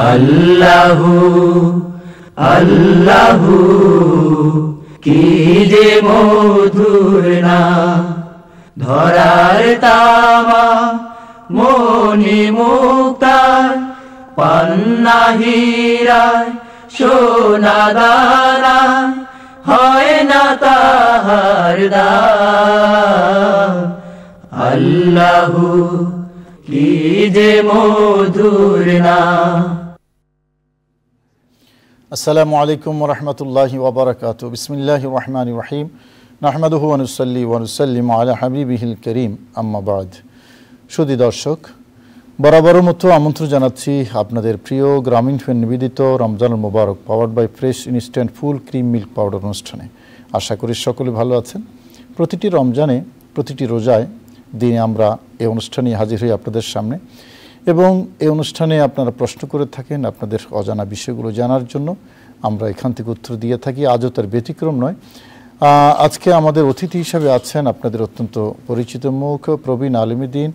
আল্লাহু আল্লাহু কি যে মধুর নাম, ধরার তামা মনি মুক্তার পান্না হীরায় সোনা দানা, হয় না তাহার দাম। আল্লাহু কি যে মধুর নাম। আসসালামু আলাইকুম ওয়া রাহমাতুল্লাহি ওয়া বারাকাতুহু। বিসমিল্লাহির রহমানির রহিম। নাহমাদুহু ওয়া নুসাল্লি ওয়া নুসাল্লিমু আলা হাবিবিহিল কারীম, আম্মা বা'দ। সুধী দর্শক, বরাবরের মতো আমন্ত্রণ জানাচ্ছি আপনাদের প্রিয় গ্রামীণ ফোন নিবেদিত রমজানুল মুবারক powered by Fresh instant full cream milk powder অনুষ্ঠানে। আশা করি সকলে ভালো আছেন। প্রতিটি রমজানে, প্রতিটি রোজায় দিনে আমরা এই অনুষ্ঠানে হাজির হই আপনাদের সামনে, এবং এই অনুষ্ঠানে আপনারা প্রশ্ন করে থাকেন আপনাদের অজানা বিষয়গুলো জানার জন্য। আমরা এখান থেকে উত্তর দিয়ে থাকি, আজও তার ব্যতিক্রম নয়। আজকে আমাদের অতিথি হিসাবে আছেন আপনাদের অত্যন্ত পরিচিত মুখ, প্রবীণ আলিমুদ্দিন,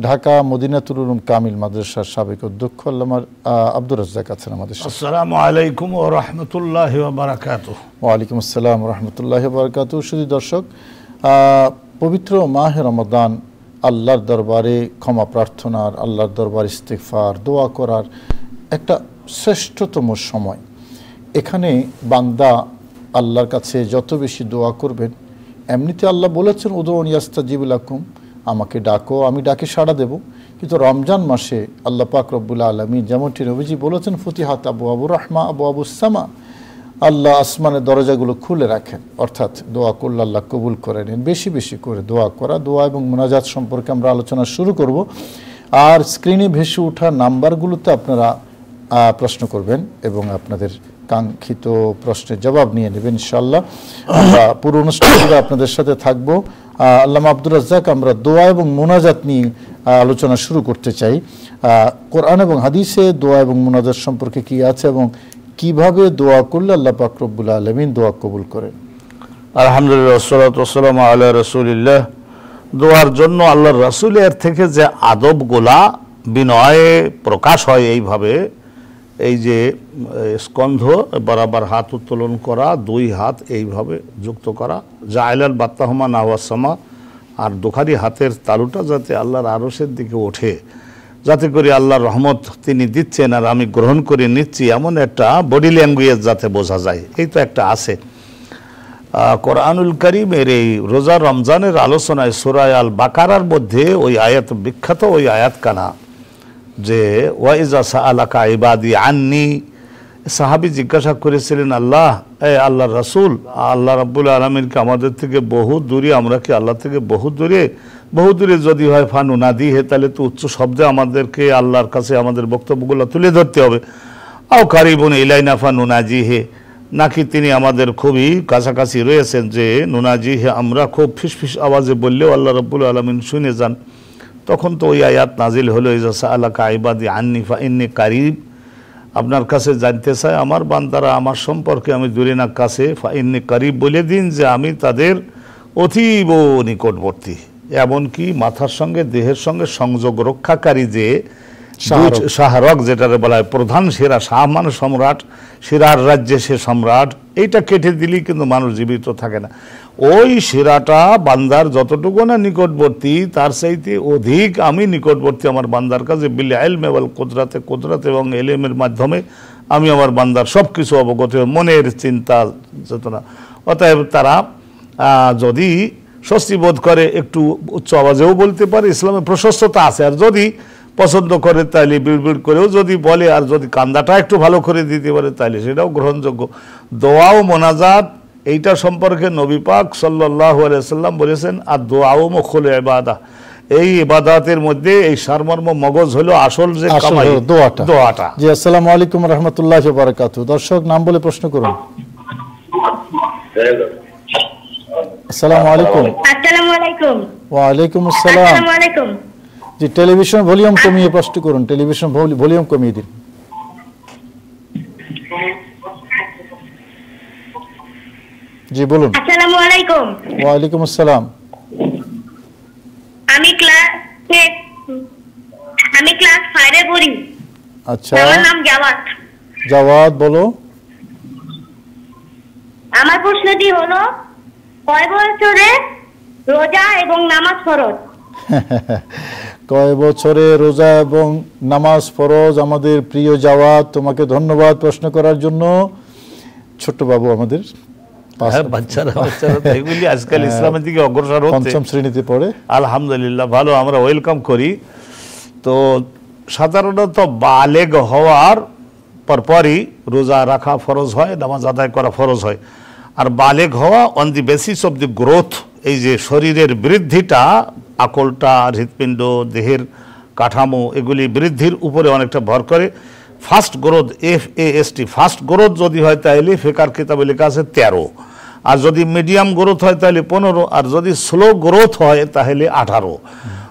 ঢাকা মদিনাতুল উলুম কামিল মাদ্রাসার সাবেক অধ্যক্ষ আল্লামা আব্দুর রাজ্জাক আছেন আমাদের সাথে। আসসালামু আলাইকুম ওয়া রাহমাতুল্লাহি ওয়া বারাকাতুহু। ওয়া আলাইকুম আসসালাম ওয়া রাহমাতুল্লাহি ওয়া বারাকাতুহু। সুধী দর্শক, পবিত্র মাহে রমাদান আল্লাহর দরবারে ক্ষমা প্রার্থনার, আল্লাহর দরবার ইস্তিগফার, দোয়া করার একটা শ্রেষ্ঠতম সময়। এখানে বান্দা আল্লাহর কাছে যত বেশি দোয়া করবেন, এমনিতে আল্লাহ বলেছেন উদউনি আস্তাজিব লাকুম, আমাকে ডাকো আমি ডাকে সাড়া দেব। কিন্তু রমজান মাসে আল্লাহ পাক রব্বুল আলামিন যেমনটি নবীজি বলেছেন ফুতিহাত আবওয়াবুর রাহমা আবওয়াবুস সামা, আল্লাহ আসমানের দরজাগুলো খুলে রাখেন, অর্থাৎ দোয়া করলে আল্লাহ কবুল করে নেন। বেশি বেশি করে দোয়া করা, দোয়া এবং মুনাজাত সম্পর্কে আমরা আলোচনা শুরু করব। আর স্ক্রিনে ভেসে ওঠা নাম্বারগুলোতে আপনারা প্রশ্ন করবেন এবং আপনাদের কাঙ্ক্ষিত প্রশ্নের জবাব নিয়ে নেবেন ইনশাআল্লাহ। আমরা পুরো অনুষ্ঠান জুড়ে আপনাদের সাথে থাকবো। আল্লামা আব্দুর রাজ্জাক, আমরা দোয়া এবং মুনাজাত নিয়ে আলোচনা শুরু করতে চাই। কোরআন এবং হাদিসে দোয়া এবং মুনাজাত সম্পর্কে কি আছে এবং কিভাবে দোয়া করলে আল্লাহ পাক রব্বুল আলামিন দোয়া কবুল করেন? আলহামদুলিল্লাহ, ওয়াসসালাতু ওয়াসসালামু আলা রাসূলিল্লাহ। দোয়ার জন্য আল্লাহর রাসূলের থেকে যে আদবগুলা বিনয়ে প্রকাশ হয়, এইভাবে এই যে স্কন্ধ বরাবর হাত উত্তোলন করা, দুই হাত এইভাবে যুক্ত করা, জাইলাল বাত্তাহমা নাওয়াসমা, আর দুখারি হাতের তালুটা যাতে আল্লাহর আরশের দিকে ওঠে, যাতে করে আল্লাহর রহমত তিনি দিচ্ছেন আর আমি গ্রহণ করে নিচ্ছি, এমন একটা বডি ল্যাঙ্গুয়েজ যাতে বোঝা যায়, এই তো একটা আছে। কোরআনুল কারীমের এই রোজা রমজানের আলোচনায় সূরা আল বাকারার মধ্যে ওই আয়াত, বিখ্যাত ওই আয়াত কানা যে ওয়াইজা সাআলাকা ইবাদি আন্নি, সাহাবী জিজ্ঞাসা করেছিলেন আল্লাহ, আল্লাহর রাসূল, আল্লাহ রাব্বুল আলামিনকে আমাদের থেকে বহু দূরে, আমরা কি আল্লাহ থেকে বহু দূরে যদি হয় ফানুনাদি হে, তাহলে তো উচ্চ শব্দে আমাদেরকে আল্লাহর কাছে আমাদের বক্তব্যগুলো তুলে ধরতে হবে। আও কারিবুন ইলাইনা ফানুনাজি হে, নাকি তিনি আমাদের খুবই কাছাকাছি রয়েছেন যে নুনাজি হে, আমরা খুব ফিসফিস আওয়াজে বললেও আল্লাহ রাব্বুল আলামিন শুনে যান। তখন তো ওই আয়াত নাজিল হলো ইজা সাআলাকা ইবাদি আন্নি ফাইন্নী কারিব, আপনার কাছে জানতে চায় আমার বান্দারা আমার সম্পর্কে, আমি দূরে না কাছে, ফাইন্নী কারিব বলে দিন যে আমি তাদের অতীব নিকটবর্তী। এমনকি মাথার সঙ্গে দেহের সঙ্গে সংযোগ রক্ষাকারী যে শাহরগ, যেটারে বলা হয় প্রধান শিরা, শাহ মানে সম্রাট, শিরার রাজ্যে সে সম্রাট, এইটা কেটে দিলেই কিন্তু মানুষ জীবিত থাকে না। ওই শিরাটা বান্দার যতটুকু না নিকটবর্তী, তার চাইতে অধিক আমি নিকটবর্তী আমার বান্দার কাছে। বিল ইলমি ওয়াল কুদরাত এবং ইলমের মাধ্যমে আমি আমার বান্দার সব কিছু অবগত, মনের চিন্তা চেতনা। অতএব তারা যদি স্বস্তি বোধ করে একটু উচ্চ আওয়াজেও বলতে পারে, ইসলামের প্রশস্ততা আছে। আর যদি পছন্দ করে তাহলে বিড়বিড় করেও যদি বলে, আর যদি কান্দাটা একটু ভালো করে দিতে পারে তাহলে সেটাও গ্রহণযোগ্য। দোয়া ও মোনাজাত এইটা সম্পর্কে নবী পাক সাল্লাল্লাহু আলাইহি ওয়াসাল্লাম বলেছেন, আর দোয়া ও মুখুল ইবাদা, এই ইবাদতের মধ্যে এই সারমর্ম মগজ হলো আসল যে কামাই, দোয়াটা। জি, আসসালামু আলাইকুম ওয়া রাহমাতুল্লাহি ওয়া বারাকাতুহু। দর্শক নাম বলে প্রশ্ন করুন। আসসালামু আলাইকুম। আসসালামু আলাইকুম। ওয়া আলাইকুম আসসালাম। আসসালামু আলাইকুম। জি, টেলিভিশন ভলিউম কমিয়ে প্রশ্ন করুন, টেলিভিশন ভলিউম কমিয়ে দিন। জি বলুন। আসসালামু আলাইকুম। ওয়া আলাইকুম আসসালাম। আমি ক্লাস 5 এ পড়ি। আচ্ছা, আমার নাম জাওয়াত। জাওয়াত বলো। আমার প্রশ্নটি হলো, কয় বছরে রোজা এবং নামাজ ফরজ? কয় বছরে রোজা এবং নামাজ ফরজ? আমাদের প্রিয় জাওয়াত, তোমাকে ধন্যবাদ প্রশ্ন করার জন্য। ছোট্ট বাবু আমাদের বাচ্চারা তো এগুলি আজকাল ইসলামের দিকে অগ্রসর হচ্ছে, পঞ্চম শ্রেণীতে পড়ে। আলহামদুলিল্লাহ, ভালো, আমরা ওয়েলকাম করি। তো সাধারণত বালেগ হওয়ার পরপরই রোজা রাখা ফরজ হয়, নামাজ আদায় করা ফরজ হয়। আর বালেগ হওয়া on the basis of the growth, এই যে শরীরের বৃদ্ধিটা, আকলটা, হৃৎপিণ্ড, দেহের কাঠামো, এগুলি বৃদ্ধির উপরে অনেকটা ভর করে। Fast growth, FAST, fast growth যদি হয় তাহলে ফিকার কিতাবে লেখা আছে 13, আর যদি মিডিয়াম গ্রোথ হয় তাহলে 15, আর যদি স্লো গ্রোথ হয় তাহলে 18।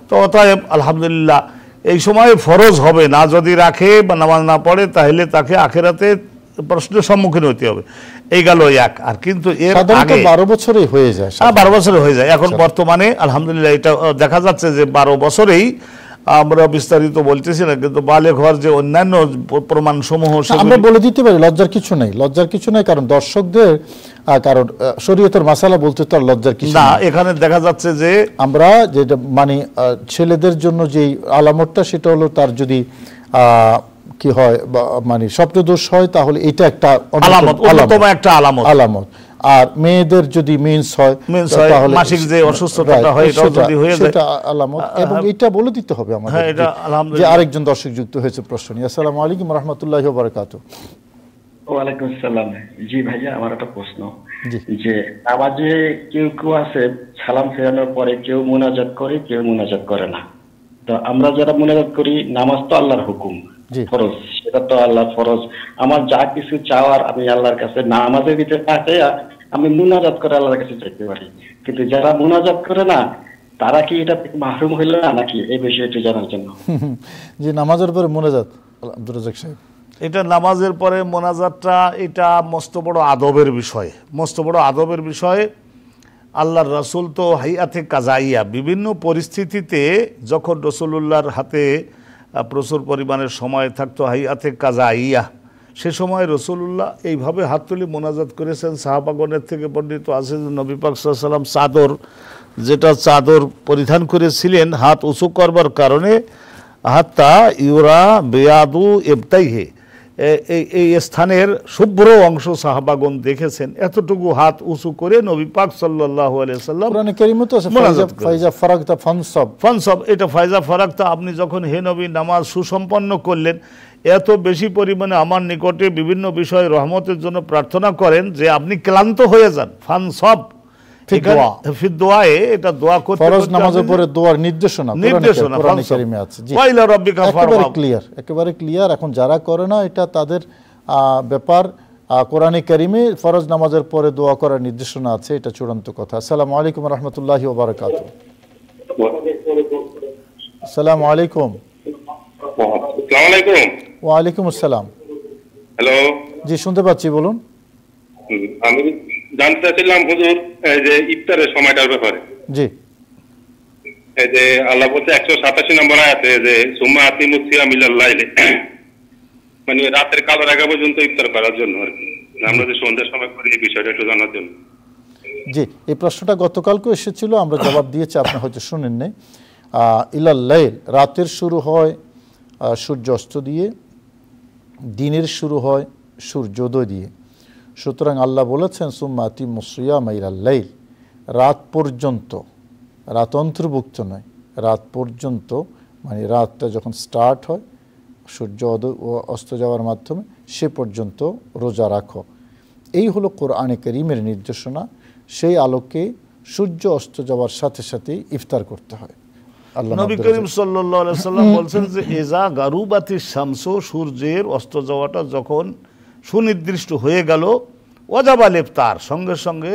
তো অতএব আলহামদুলিল্লাহ এই সময় ফরজ হবে না, যদি রাখে বা নামাজ না পড়ে তাহলে তাকে আখেরাতে প্রশ্নের সম্মুখীন হতে হবে। এই গেল এক। আর কিন্তু এর আগে 12 বছরেই হয়ে যায়। 12 বছরে হয়ে যায়। এখন বর্তমানে আলহামদুলিল্লাহ এটা দেখা যাচ্ছে যে 12 বছরেই, আমরা বিস্তারিত বলতেছি না, কিন্তু বালেগ হওয়ার যে অন্যান্য প্রমাণ সমূহ আমরা বলে দিতে পারি, লজ্জার কিছু নাই, লজ্জার কিছু নাই, কারণ দর্শকদের, কারণ শরীয়তের মাসালা বলতে তো আর লজ্জার কিছু না। নাই। এখানে দেখা যাচ্ছে যে আমরা যেটা মানে ছেলেদের জন্য যে আলামতটা, সেটা হলো তার যদি কি হয় মানে স্বপ্নদোষ হয়, তাহলে এটা একটা আলামত, অন্যতম একটা আলামত। আর মেয়েদের যদি মেন্স হয়, তাহলে মাসিক যে অসুস্থতাটা হয় এটাও যদি হয়ে যায় সেটা আলামত, এবং এটা বলে দিতে হবে আমাদের। এটা যে আলহামদুলিল্লাহ। আরেকজন দর্শক যুক্ত হয়েছে প্রশ্ন নিয়ে। আসসালামু আলাইকুম ওয়া রাহমাতুল্লাহি ওয়া বারাকাতুহু। ওয়ালাইকুম আসসালাম। জি ভাইয়া, আমার একটা প্রশ্ন, জি। যে নামাজে কেউ কেউ আছে সালাম ফেরানোর পরে কেউ মুনাজাত করে, কেউ মুনাজাত করে না। তো আমরা যারা মুনাজাত করি, নামাজ তো আল্লাহর হুকুম, জি। ফরজ, সেটা তো আল্লাহর ফরজ। আমার যা কিছু চাওয়ার আমি আল্লাহর কাছে নামাজের ভিতরে থাকে, আমি মুনাজাত করে আল্লাহর কাছে চাইতে পারি। কিন্তু যারা মুনাজাত করে না, তারা কি এটা মাহরুম হইল না নাকি? এই বিষয়টি জানার জন্য। যে নামাজের পরে মুনাজাত, আব্দুর রাজ্জাক সাহেব। এটা নামাজের পরে মোনাজাতটা, এটা মস্ত বড় আদবের বিষয়, মস্ত বড় আদবের বিষয়। আল্লাহর রাসূল তো হাইয়াতে কাজাইয়া, বিভিন্ন পরিস্থিতিতে যখন রাসূলুল্লাহর হাতে প্রচুর পরিমাণের সময় থাকতো হাইয়াতে কাজাইয়া, সে সময় রাসূলুল্লাহ এইভাবে হাত তুলে মোনাজাত করেছেন। সাহাবাগণের থেকে বর্ণিত আছে যে নবী পাক সাল্লাল্লাহু আলাইহি ওয়াসাল্লাম চাদর, যেটা চাদর পরিধান করেছিলেন হাত উঁচু করবার কারণে, হাত্তা ইউরা বেয়াদু এবতাইহে, এই স্থানের শুভ্র অংশ সাহাবাগণ দেখেছেন। এতটুকু হাত উঁচু করে নবী পাক সাল্লাল্লাহু আলাইহি ওয়াসাল্লাম কোরআনে কারীমে তো আছে ফাইজা ফারাগতা ফানসাব, এটা ফাইজা ফারাগতা, আপনি যখন হে নবী নামাজ সুসম্পন্ন করলেন, এত বেশি পরিমাণে আমার নিকটে বিভিন্ন বিষয়ে রহমতের জন্য প্রার্থনা করেন যে আপনি ক্লান্ত হয়ে যান। ফানসাব ফিদুয়ায়ে, এটা দোয়া করতে, ফরজ নামাজের পরে দোয়ার নির্দেশনা কোরআনে কারীমে আছে। জি, ওয়াইলা রাব্বিকা ফারহাব, একেবারে ক্লিয়ার। এখন যারা করে না, এটা তাদের ব্যাপার। কোরআনে কারীমে ফরজ নামাজের পরে দোয়া করার নির্দেশনা আছে, এটা চূড়ান্ত কথা। আসসালামু আলাইকুম ওয়া রাহমাতুল্লাহি ওয়া বারাকাতুহু। আসসালামু আলাইকুম। আসসালামু আলাইকুম। ওয়া আলাইকুম আসসালাম। হ্যালো, জি শুনতে পাচ্ছি, বলুন। আমি জানতে চাইছিলাম হুজুর, এই যে ইফতারের সময়টার ব্যাপারে। জি। এই যে আল্লাহ বলতে 187 নম্বর আয়াতে যে সুম্মা আতিমুস সিয়াম ইলাল লাইল, মানে রাতের কালো রাখা পর্যন্ত ইফতার করার জন্য আর কি। আমরা যে সন্ধ্যার সময় করি, এই বিষয়টা একটু জানার জন্য। জি, এই প্রশ্নটা গতকালকে এসেছিল, আমরা জবাব দিয়েছি, আপনি হয়তো শুনেন নাই। ইলাল লাইল, রাতের শুরু হয় সূর্য অস্ত দিয়ে, দিনের শুরু হয় সূর্যোদয় দিয়ে। সুতরাং আল্লাহ বলেছেন সুম্মা আতিমুস সিয়ামা ইলাল লাইল, রাত পর্যন্ত, রাত অন্তর্ভুক্ত নয়, রাত পর্যন্ত, মানে রাতটা যখন স্টার্ট হয় সূর্য অস্ত যাওয়ার মাধ্যমে, সে পর্যন্ত রোজা রাখো। এই হলো কোরআনে কারীমের নির্দেশনা। সেই আলোকে সূর্য অস্ত যাওয়ার সাথে সাথে ইফতার করতে হয়। নবী করিম সাল্লাল্লাহু আলাইহি ওয়াসাল্লাম বলছেন যে ইজা গারুবাতিশ শামসু, সূর্যের অস্ত যাওয়াটা যখন সুনির্দিষ্ট হয়ে গেল, ওয়াজাবাল ইফতার, সঙ্গে সঙ্গে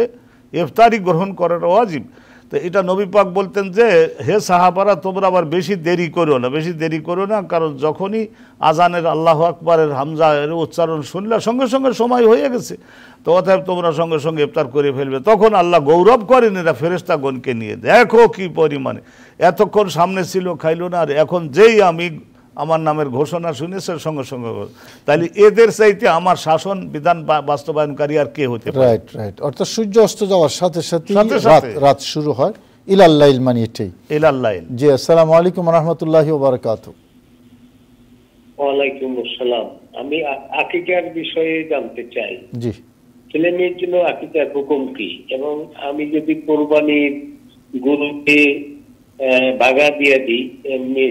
ইফতারি গ্রহণ করাটা ওয়াজিব। তো এটা নবী পাক বলতেন যে হে সাহাবারা, তোমরা আবার বেশি দেরি করো না, বেশি দেরি করো না, কারণ যখনই আজানের আল্লাহু আকবারের হামজা এর উচ্চারণ শুনলে সঙ্গে সঙ্গে সময় হয়ে গেছে, তো অতএব তোমরা সঙ্গে সঙ্গে ইফতার করে ফেলবে। তখন আল্লাহ গৌরব করেন এরা ফেরেশতাগণকে নিয়ে, দেখো কি পরিমাণে এতক্ষণ সামনে ছিল খাইলো না, আর এখন যেই আমি আমার নামের ঘোষণা শুনেছে সঙ্গে সঙ্গে, তাহলে এদের চাইতে আমার শাসন বিধান বাস্তবায়নকারী আর কে হতে পারে? রাইট রাইট, অর্থাৎ সূর্য অস্ত যাওয়ার সাথে সাথে সাথে। রাত শুরু হয়, ইলাল্লাইল মানে এটাই। ইলাল্লাইল। জি, আসসালামু আলাইকুম রাহমাতুল্লাহি ওয়া বারাকাতুহু। ওয়ালাইকুম আসসালাম। আমি আকিকার বিষয়ে জানতে চাই। জি, ছেলে মেয়ের জন্য আকিকার হুকুম কি, এবং আমি যদি কোরবানির গরুকে বাগা দিয়ে দিই,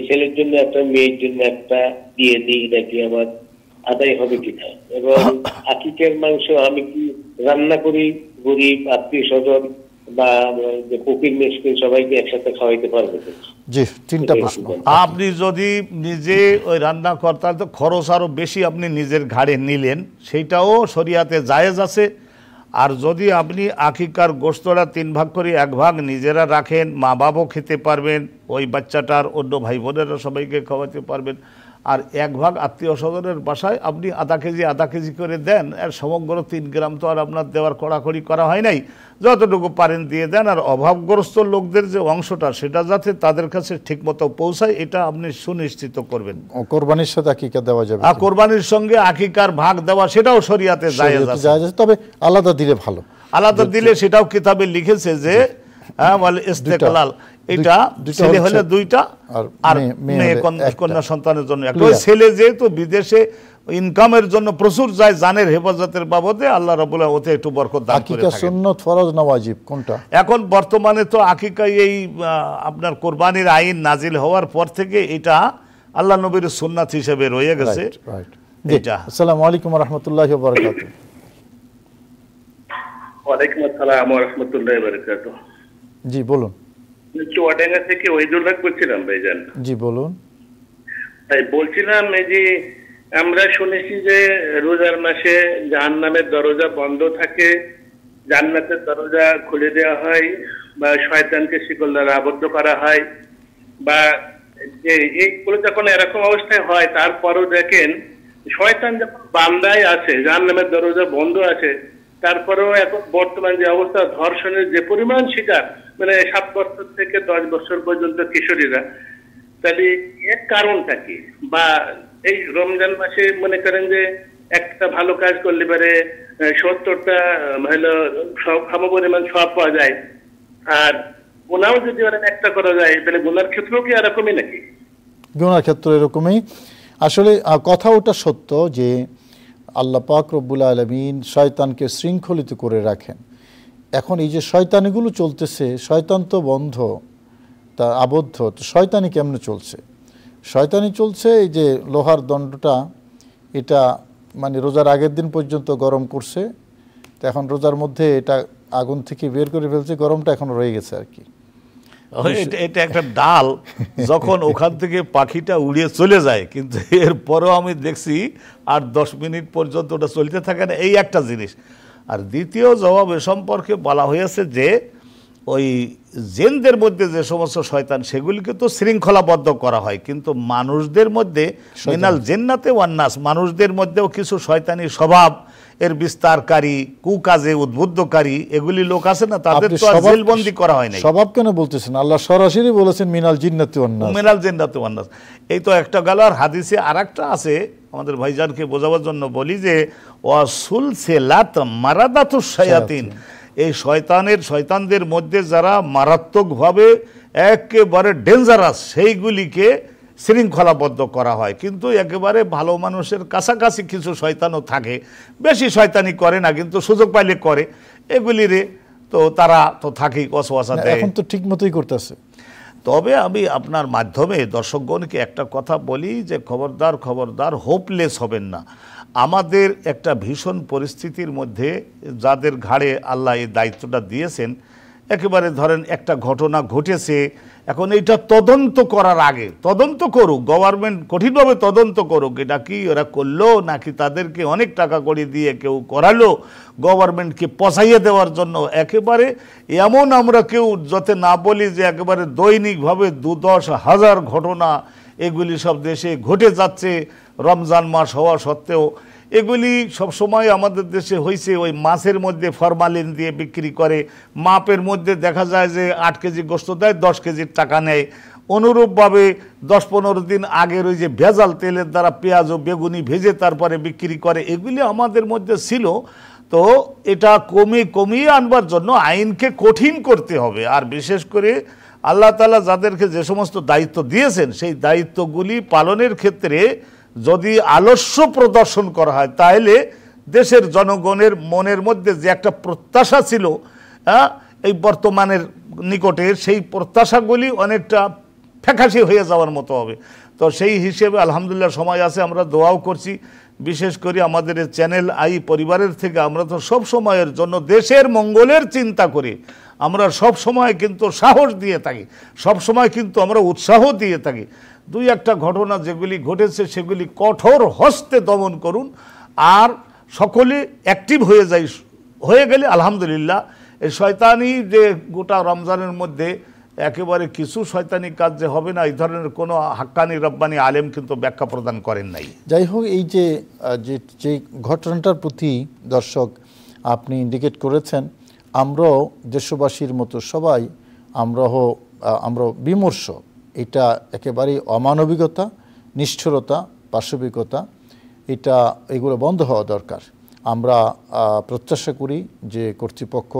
ছেলের জন্য একটা মেয়ের জন্য একটা দিয়ে দিই, এটা কি আমার আদায় হবে কিনা? এবং আকিকার মাংস আমি কি রান্না করি গরিব আত্মীয় স্বজন বা ফকির মিসকিন সবাইকে একসাথে খাওয়াইতে পারবো? জি, তিনটা প্রশ্ন। আপনি যদি নিজে ওই রান্না করতেন তো খরচ আরো বেশি আপনি নিজের ঘাড়ে নিলেন, সেইটাও শরিয়াতে জায়েজ আছে। আর যদি আপনি আকিকার গোশতটা 3 ভাগ করে 1 ভাগ নিজেরা রাখেন, মা বাবাও খেতে পারবেন, ওই বাচ্চাটার অন্য ভাই বোনেরা সবাইকে খাওয়াতে পারবেন, আর 1 ভাগ আত্মীয় স্বজনের বাসায় আপনি আধা কেজি করে দেন। আর সমগ্র 3 গ্রাম তো আর আপনার দেওয়ার কড়াকড়ি করা হয় নাই, যতটুকু পারেন দিয়ে দেন। আর অভাবগ্রস্ত লোকদের যে অংশটা সেটা যাতে তাদের কাছে ঠিকমতো পৌঁছায়, এটা আপনি সুনিশ্চিত করবেন। কোরবানির সাথে আকিকা দেওয়া যাবে? আর কোরবানির সঙ্গে আকিকার ভাগ দেওয়া সেটাও শরিয়াতে জায়েজ আছে, তবে আলাদা দিলে ভালো। আলাদা দিলে সেটাও কিতাবে লিখেছে যে বলে ইস্তেকলাল, এটা ছেলে হলে 2টা আর মেয়ে কন্যা সন্তানের জন্য একটা। ওই ছেলে যেহেতু বিদেশে ইনকামের জন্য প্রচুর যায় জানের হেফাজতের বাবদে, আল্লাহ রাব্বুল আলামিন ওতে একটু বরকত দান করে থাকেন। আকিকা সুন্নাত, ফরজ না ওয়াজিব কোনটা? এখন বর্তমানে তো আকিকা এই আপনার কোরবানির আইন নাজিল হওয়ার পর থেকে এটা আল্লাহ নবীর সুন্নাত হিসেবে রয়ে গেছে। এটা। আসসালামু আলাইকুম ওয়া রাহমাতুল্লাহি ওয়া বারাকাতুহু। ওয়ালাইকুম আসসালাম ওয়া রাহমাতুল্লাহি ওয়া বারাকাতুহু। জি বলুন। চুয়াডাঙ্গা থেকে ওয়াইদুল হক বলছিলাম ভাইজান। জি বলুন। বলছিলাম এই যে আমরা শুনেছি যে রোজার মাসে জাহান্নামের দরজা বন্ধ থাকে, জান্নাতের দরজা খুলে দেওয়া হয়, বা শয়তানকে শিকল দ্বারা আবদ্ধ করা হয়, বা যে এইগুলো যখন এরকম অবস্থায় হয় তারপরও দেখেন শয়তান যখন বান্দায় আছে, জাহান্নামের দরজা বন্ধ আছে, তারপরেও এখন বর্তমান যে অবস্থা, ধর্ষণের যে পরিমাণ শিকার, মানে 7 বছর থেকে 10 বছর পর্যন্ত কিশোরীরা, তাহলে এর কারণটা কি? বা এই রমজান মাসে মনে করেন যে একটা ভালো কাজ করলে পারে 70টা হলো সমপরিমাণ সওয়াব পাওয়া যায়, আর গুনাহও যদি একটা করা যায় তাহলে গুনার ক্ষেত্রেও কি এরকমই নাকি? গুনার ক্ষেত্রে এরকমই। আসলে কথা ওটা সত্য যে আল্লাহ পাক রব্বুল আলামিন শয়তানকে শৃঙ্খলিত করে রাখেন। এখন এই যে শয়তানিগুলো চলতেছে, শয়তান তো বন্ধ, তা আবদ্ধ, তো শয়তানি কেমনে চলছে? শয়তানি চলছে এই যে লোহার দণ্ডটা, এটা মানে রোজার আগের দিন পর্যন্ত গরম করছে, তো এখন রোজার মধ্যে এটা আগুন থেকে বের করে ফেলছে, গরমটা এখন রয়ে গেছে আর কি। এটা একটা ডাল, যখন ওখান থেকে পাখিটা উড়িয়ে চলে যায়, কিন্তু এরপরও আমি দেখছি 8-10 মিনিট পর্যন্ত ওটা চলতে থাকে না, এই একটা জিনিস। আর দ্বিতীয় জবাব এ সম্পর্কে বলা হয়েছে যে ওই জিনদের মধ্যে যে সমস্ত শয়তান সেগুলিকে তো শৃঙ্খলাবদ্ধ করা হয়, কিন্তু মানুষদের মধ্যে মিনাল জিন্নাতে ওয়ান নাস, মানুষদের মধ্যেও কিছু শয়তানি স্বভাব এর বিস্তারকারী, কুকাজে উদ্বুদ্ধকারী এগুলি লোক আছে না, তাদের তো আর জেলবন্দি করা হয় না। স্বভাব কেন বলতেছেন? আল্লাহ সরাসরি বলেছেন মিনাল জিন্নাতি ওয়ান নাস, মিনাল জিন্নাতি ওয়ান নাস। এই তো একটা গেল। আর হাদিসে আরেকটা আছে, আমাদের ভাইজানকে বোঝাবার জন্য বলি যে ওয়াসুলসিলাত মারাদাতুশ শায়াতিন, এই শয়তানদের মধ্যে যারা মারাত্মকভাবে একেবারে ডেঞ্জারাস সেইগুলিকে শৃঙ্খলাবদ্ধ করা হয়। কিন্তু একেবারে ভালো মানুষের কাছাকাছি কিছু শয়তানও থাকে, বেশি শয়তানি করে না কিন্তু সুযোগ পাইলে করে, এগুলিরে তো তারা তো থাকেই ওয়াসওয়াসা দেয়। এখন তো ঠিক মতোই করতেছে। তবে আমি আপনার মাধ্যমে দর্শকগণকে একটা কথা বলি যে খবরদার হোপলেস হবেন না। আমাদের একটা ভীষণ পরিস্থিতির মধ্যে যাদের ঘাড়ে আল্লাহ এই দায়িত্বটা দিয়েছেন, একেবারে ধরেন একটা ঘটনা ঘটেছে, এখন এইটা তদন্ত করার আগে তদন্ত করুক, গভর্নমেন্ট কঠিনভাবে তদন্ত করুক, এটা কি ওরা করলো নাকি তাদেরকে অনেক টাকা করে দিয়ে কেউ করালো গভর্নমেন্টকে পচাইয়ে দেওয়ার জন্য। একেবারে এমন আমরা কেউ যাতে না বলি যে একেবারে দৈনিকভাবে 2-10 হাজার ঘটনা এগুলি সব দেশে ঘটে যাচ্ছে রমজান মাস হওয়া সত্ত্বেও। এগুলি সবসময় আমাদের দেশে হয়েছে, ওই মাছের মধ্যে ফরমালিন দিয়ে বিক্রি করে, মাপের মধ্যে দেখা যায় যে 8 কেজি গোশত দেয়, 10 কেজির টাকা নেয়, অনুরূপভাবে 10-15 দিন আগের ওই যে ভেজাল তেলের দ্বারা পেঁয়াজ ও বেগুনি ভেজে তারপরে বিক্রি করে, এগুলি আমাদের মধ্যে ছিল। তো এটা কমিয়ে আনবার জন্য আইনকে কঠিন করতে হবে। আর বিশেষ করে আল্লাহ তাআলা যাদেরকে যে সমস্ত দায়িত্ব দিয়েছেন সেই দায়িত্বগুলি পালনের ক্ষেত্রে যদি আলস্য প্রদর্শন করা হয়, তাহলে দেশের জনগণের মনের মধ্যে যে একটা প্রত্যাশা ছিল এই বর্তমানের নিকটে, সেই প্রত্যাশাগুলি অনেকটা ফ্যাকাশি হয়ে যাওয়ার মতো হবে। তো সেই হিসেবে আলহামদুলিল্লাহ সময় আছে, আমরা দোয়াও করছি। বিশেষ করে আমাদের চ্যানেল আই পরিবারের থেকে আমরা তো সব সময়ের জন্য দেশের মঙ্গলের চিন্তা করি, আমরা সব সময় কিন্তু সাহস দিয়ে থাকি, সব সময় কিন্তু আমরা উৎসাহ দিয়ে থাকি। 2-1টা ঘটনা যেগুলি ঘটেছে সেগুলি কঠোর হস্তে দমন করুন, আর সকলে অ্যাক্টিভ হয়ে গেলে আলহামদুলিল্লাহ এই শয়তানি যে গোটা রমজানের মধ্যে একেবারে কিছু শয়তানি কাজ যে হবে না, এই ধরনের কোনো হাক্কানি রব্বানি আলেম কিন্তু ব্যাখ্যা প্রদান করেন নাই। যাই হোক, এই যে ঘটনাটার প্রতি দর্শক আপনি ইন্ডিকেট করেছেন, আমরাও দেশবাসীর মতো সবাই আমরা বিমর্ষ। এটা একেবারেই অমানবিকতা, নিষ্ঠুরতা, পাশবিকতা, এগুলো বন্ধ হওয়া দরকার। আমরা প্রত্যাশা করি যে কর্তৃপক্ষ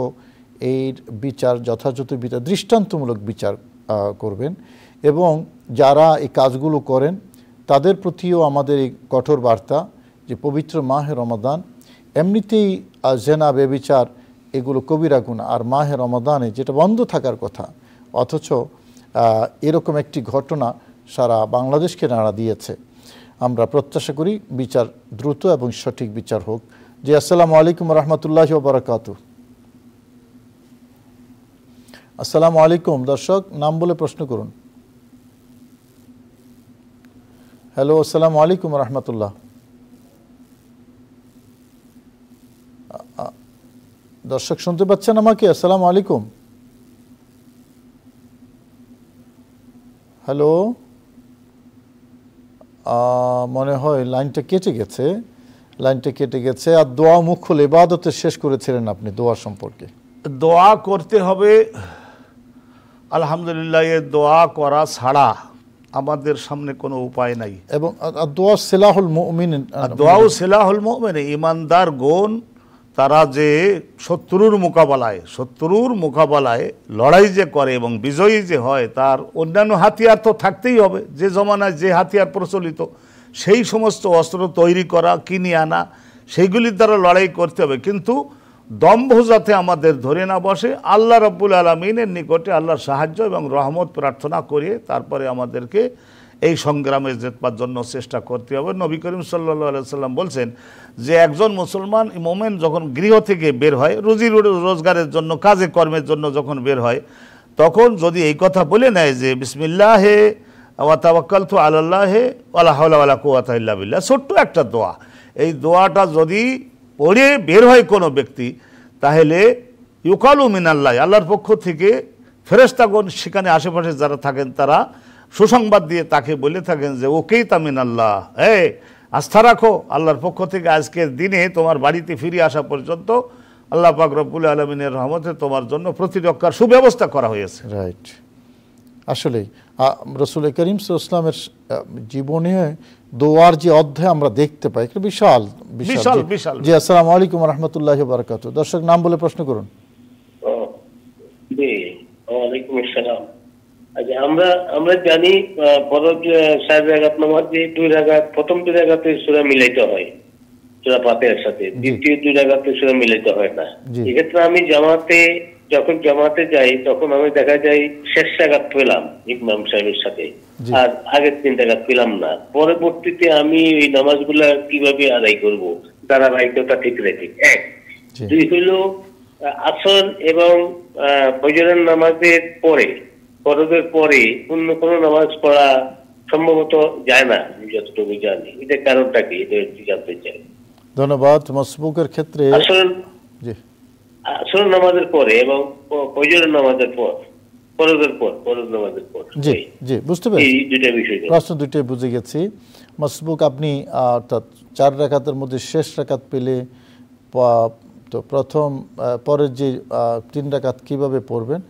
এর বিচার, যথাযথ বিচার, দৃষ্টান্তমূলক বিচার করবেন, এবং যারা এই কাজগুলো করেন তাদের প্রতিও আমাদের এই কঠোর বার্তা যে পবিত্র মাহে রমাদান, এমনিতেই জেনা, বেবিচার এগুলো কবিরা গুনাহ, আর মাহে রমাদানে যেটা বন্ধ থাকার কথা, অথচ এরকম একটি ঘটনা সারা বাংলাদেশকে নাড়া দিয়েছে। আমরা প্রত্যাশা করি বিচার দ্রুত এবং সঠিক বিচার হোক। জি, আসসালামু আলাইকুম রহমতুল্লাহি ওয়া বারাকাতুহু। আসসালামু আলাইকুম। দর্শক নাম বলে প্রশ্ন করুন। হ্যালো, আসসালামু আলাইকুম রহমতুল্লাহ। দর্শক শুনতে পাচ্ছেন আমাকে? আসসালামু আলাইকুম। হ্যালো, মনে হয় লাইনটা কেটে গেছে। আর দোয়া মুখ্য ইবাদতে শেষ করেছিলেন আপনি, দোয়া সম্পর্কে। দোয়া করতে হবে আলহামদুলিল্লাহ, এ দোয়া করা ছাড়া আমাদের সামনে কোনো উপায় নাই। এবং দোয়া সিলাহুল মুমিন, দোয়াও সিলাহুল মুমিন, ইমানদার গুণ তারা যে শত্রুর মোকাবেলায় লড়াই যে করে এবং বিজয়ী যে হয়, তার অন্যান্য হাতিয়ার তো থাকতেই হবে। যে জমানায় যে হাতিয়ার প্রচলিত, সেই সমস্ত অস্ত্র তৈরি করা, কিনে আনা, সেইগুলির দ্বারা লড়াই করতে হবে। কিন্তু দম্ভ যাতে আমাদের ধরে না বসে, আল্লাহ রাব্বুল আলামিনের নিকটে আল্লাহর সাহায্য এবং রহমত প্রার্থনা করে তারপরে আমাদেরকে এই সংগ্রামে জেতবার জন্য চেষ্টা করতে হবে। নবী করিম সাল্লাল্লাহু আলাইহি সাল্লাম বলছেন যে একজন মুসলমান মোমেন যখন গৃহ থেকে বের হয়, রুজি রোজগারের জন্য, কাজে কর্মের জন্য যখন বের হয়, তখন যদি এই কথা বলে নেয় যে বিসমিল্লাহে ওয়া তাওয়াক্কালতু আলাল্লাহি ওয়ালা হাওলা ওয়ালা কুওয়াতা ইল্লা বিল্লাহ, ছোট্ট একটা দোয়া, এই দোয়াটা যদি পড়ে বের হয় কোনো ব্যক্তি, তাহলে ইউকালু মিনাল্লাহ, আল্লাহর পক্ষ থেকে ফেরেশতাগণ সেখানে আশেপাশে যারা থাকেন তারা সুসংবাদ দিয়ে তাকে বলে থাকেন যে ওকেই তামিন আল্লাহ, আস্থা রাখো আল্লাহর পক্ষ থেকে আজকের দিনে তোমার বাড়িতে ফিরে আসা পর্যন্ত আল্লাহ পাক রব্বুল আলামিনের রহমতে তোমার জন্য প্রতিরক্ষার সুব্যবস্থা করা হয়েছে। রাইট, আসলেই রাসূল করিম সাল্লাল্লাহু আলাইহি ওয়াসাল্লামের জীবনে দোয়ার যে অধ্যায় আমরা দেখতে পাই, একটা বিশাল। জি, আসসালামু আলাইকুম ওয়া রাহমাতুল্লাহি ওয়া বারাকাতুহু। দর্শক নাম বলে প্রশ্ন করুন। জি, ওয়ালাইকুম আসসালাম। আচ্ছা, আমরা জানি ফরজ 4 রাকাত নামাজে 2 রাকাত, প্রথম 2 রাকাতে সূরা মিলাইতে হয় সূরা ফাতিহার সাথে, দ্বিতীয় 2 রাকাতে সূরা মিলাইতে হয় না। এক্ষেত্রে আমি যখন জামাতে যাই তখন আমি দেখা যায় শেষ রাকাত পেলাম ইমাম সাহেবের সাথে, আর আগের 3 রাকাত পেলাম না। পরবর্তীতে আমি এই নামাজগুলা কিভাবে আদায় করব ধারাবাহিকতা ঠিক রেখে? 1, 2 হলো আসর এবং ফজরের নামাজের পরে, ফরজের পরে অন্য কোনো নামাজ পড়া সম্ভবত যায় না, যতটুকু জানি। এটা কারণটা কি, এটা জানতে চাই। ধন্যবাদ। মাসবুকের ক্ষেত্রে আসর নামাজের পরে এবং ফজরের নামাজের পর, ফরজ নামাজের পর। জি, বুঝতে পেরেছি, এই দুটো বিষয়, প্রশ্ন দুটোই বুঝে গেছি। মাসবুক আপনি অর্থাৎ 4 রাকাতের মধ্যে শেষ রাকাত পেলে তো প্রথম পরের যে 3 রাকাত কিভাবে পড়বেন?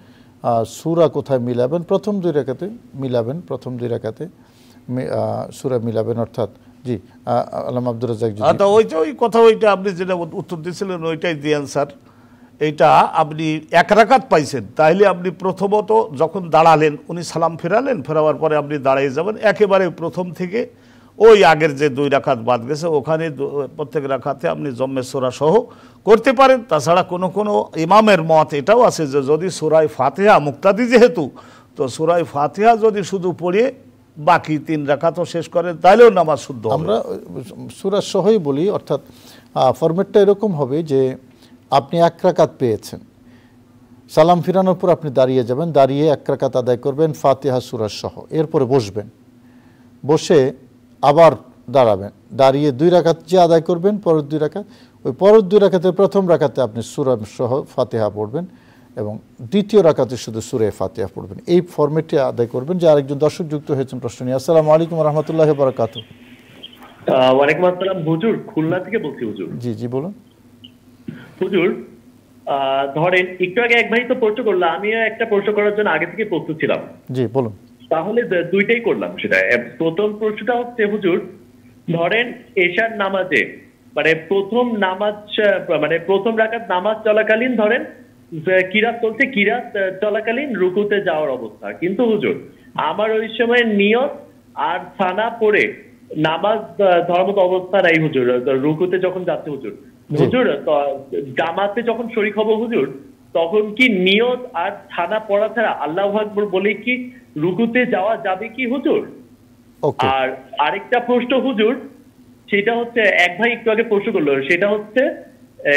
সূরা কোথায় মিলাবেন, প্রথম 2 রাকাতে মিলাবেন, প্রথম 2 রাকাতে সূরা মিলাবেন, অর্থাৎ জি আল্লামা আব্দুর রাজ্জাক জি। আচ্ছা ওই কথা ওইটা আপনি যেটা উত্তর দিয়েছিলেন ওইটাই দিয়ে স্যার। এইটা আপনি 1 রাকাত পাইছেন, তাইলে আপনি প্রথমত যখন দাঁড়ালেন উনি সালাম ফেরালেন, ফেরাবার পরে আপনি দাঁড়িয়ে যাবেন একেবারে প্রথম থেকে ওই আগের যে 2 রাকাত বাদ গেছে ওখানে প্রত্যেক রাকাতে আপনি জম্মে সূরা সহ করতে পারেন। তাছাড়া কোনো ইমামের মত এটাও আছে যে যদি সূরায়ে ফাতিহা মুক্তাদি যেহেতু, তো সূরায়ে ফাতিহা যদি শুধু পড়ে বাকি 3 রাকাতও শেষ করেন তাহলেও নামাজ শুদ্ধ হবে। আমরা সূরা সহই বলি, অর্থাৎ ফরম্যাটটা এরকম হবে যে আপনি 1 রাকাত পেয়েছেন, সালাম ফিরানোর পর আপনি দাঁড়িয়ে যাবেন, দাঁড়িয়ে 1 রাকাত আদায় করবেন ফাতিহা সূরা সহ, এরপরে বসবেন, বসে আবার দাঁড়াবেন, দাঁড়িয়ে 2 রাকাত যে আদায় করবেন পরের 2 রাকাত, ওই পরের 2 রাকাতের প্রথম রাকাতে আপনি সূরা সহ ফাতিহা পড়বেন এবং দ্বিতীয় রাকাতে শুধু সূরা ফাতিহা পড়বেন। এই ফরম্যাটে আদায় করবেন। যে আরেকজন দর্শক যুক্ত হয়েছেন প্রশ্ন নিয়ে। আসসালামু আলাইকুম ওয়া রাহমাতুল্লাহি ওয়া বারাকাতুহু। ওয়ালাইকুম আসসালাম হুজুর, খুলনা থেকে বলছি হুজুর। জি জি বলুন হুজুর, ধরেন একটু আগে এক ভাই তো প্রশ্ন করলো, আমিও একটা প্রশ্ন করার জন্য আগে থেকে প্রস্তুত ছিলাম। জি বলুন। তাহলে দুইটাই করলাম। সেটা প্রথম প্রশ্নটা হচ্ছে হুজুর, ধরেন এশার নামাজে মানে প্রথম রাকাত নামাজ চলাকালীন ধরেন কিরাত চলছে, কিরাত চলাকালীন রুকুতে যাওয়ার অবস্থা, কিন্তু হুজুর আমার ওই সময় নিয়ত আর সানা পড়ে নামাজ ধরার মতো অবস্থা নাই হুজুর, রুকুতে যখন যাচ্ছে হুজুর। হুজুর জামাতে যখন শরীক হব হুজুর, তখন কি নিয়ত আর ছানা পড়া ছাড়া আল্লাহু আকবার বলে কি রুকুতে যাওয়া যাবে কি হুজুর? আর আরেকটা প্রশ্ন হুজুর, সেটা হচ্ছে এক ভাই একটু আগে প্রশ্ন করলো, সেটা হচ্ছে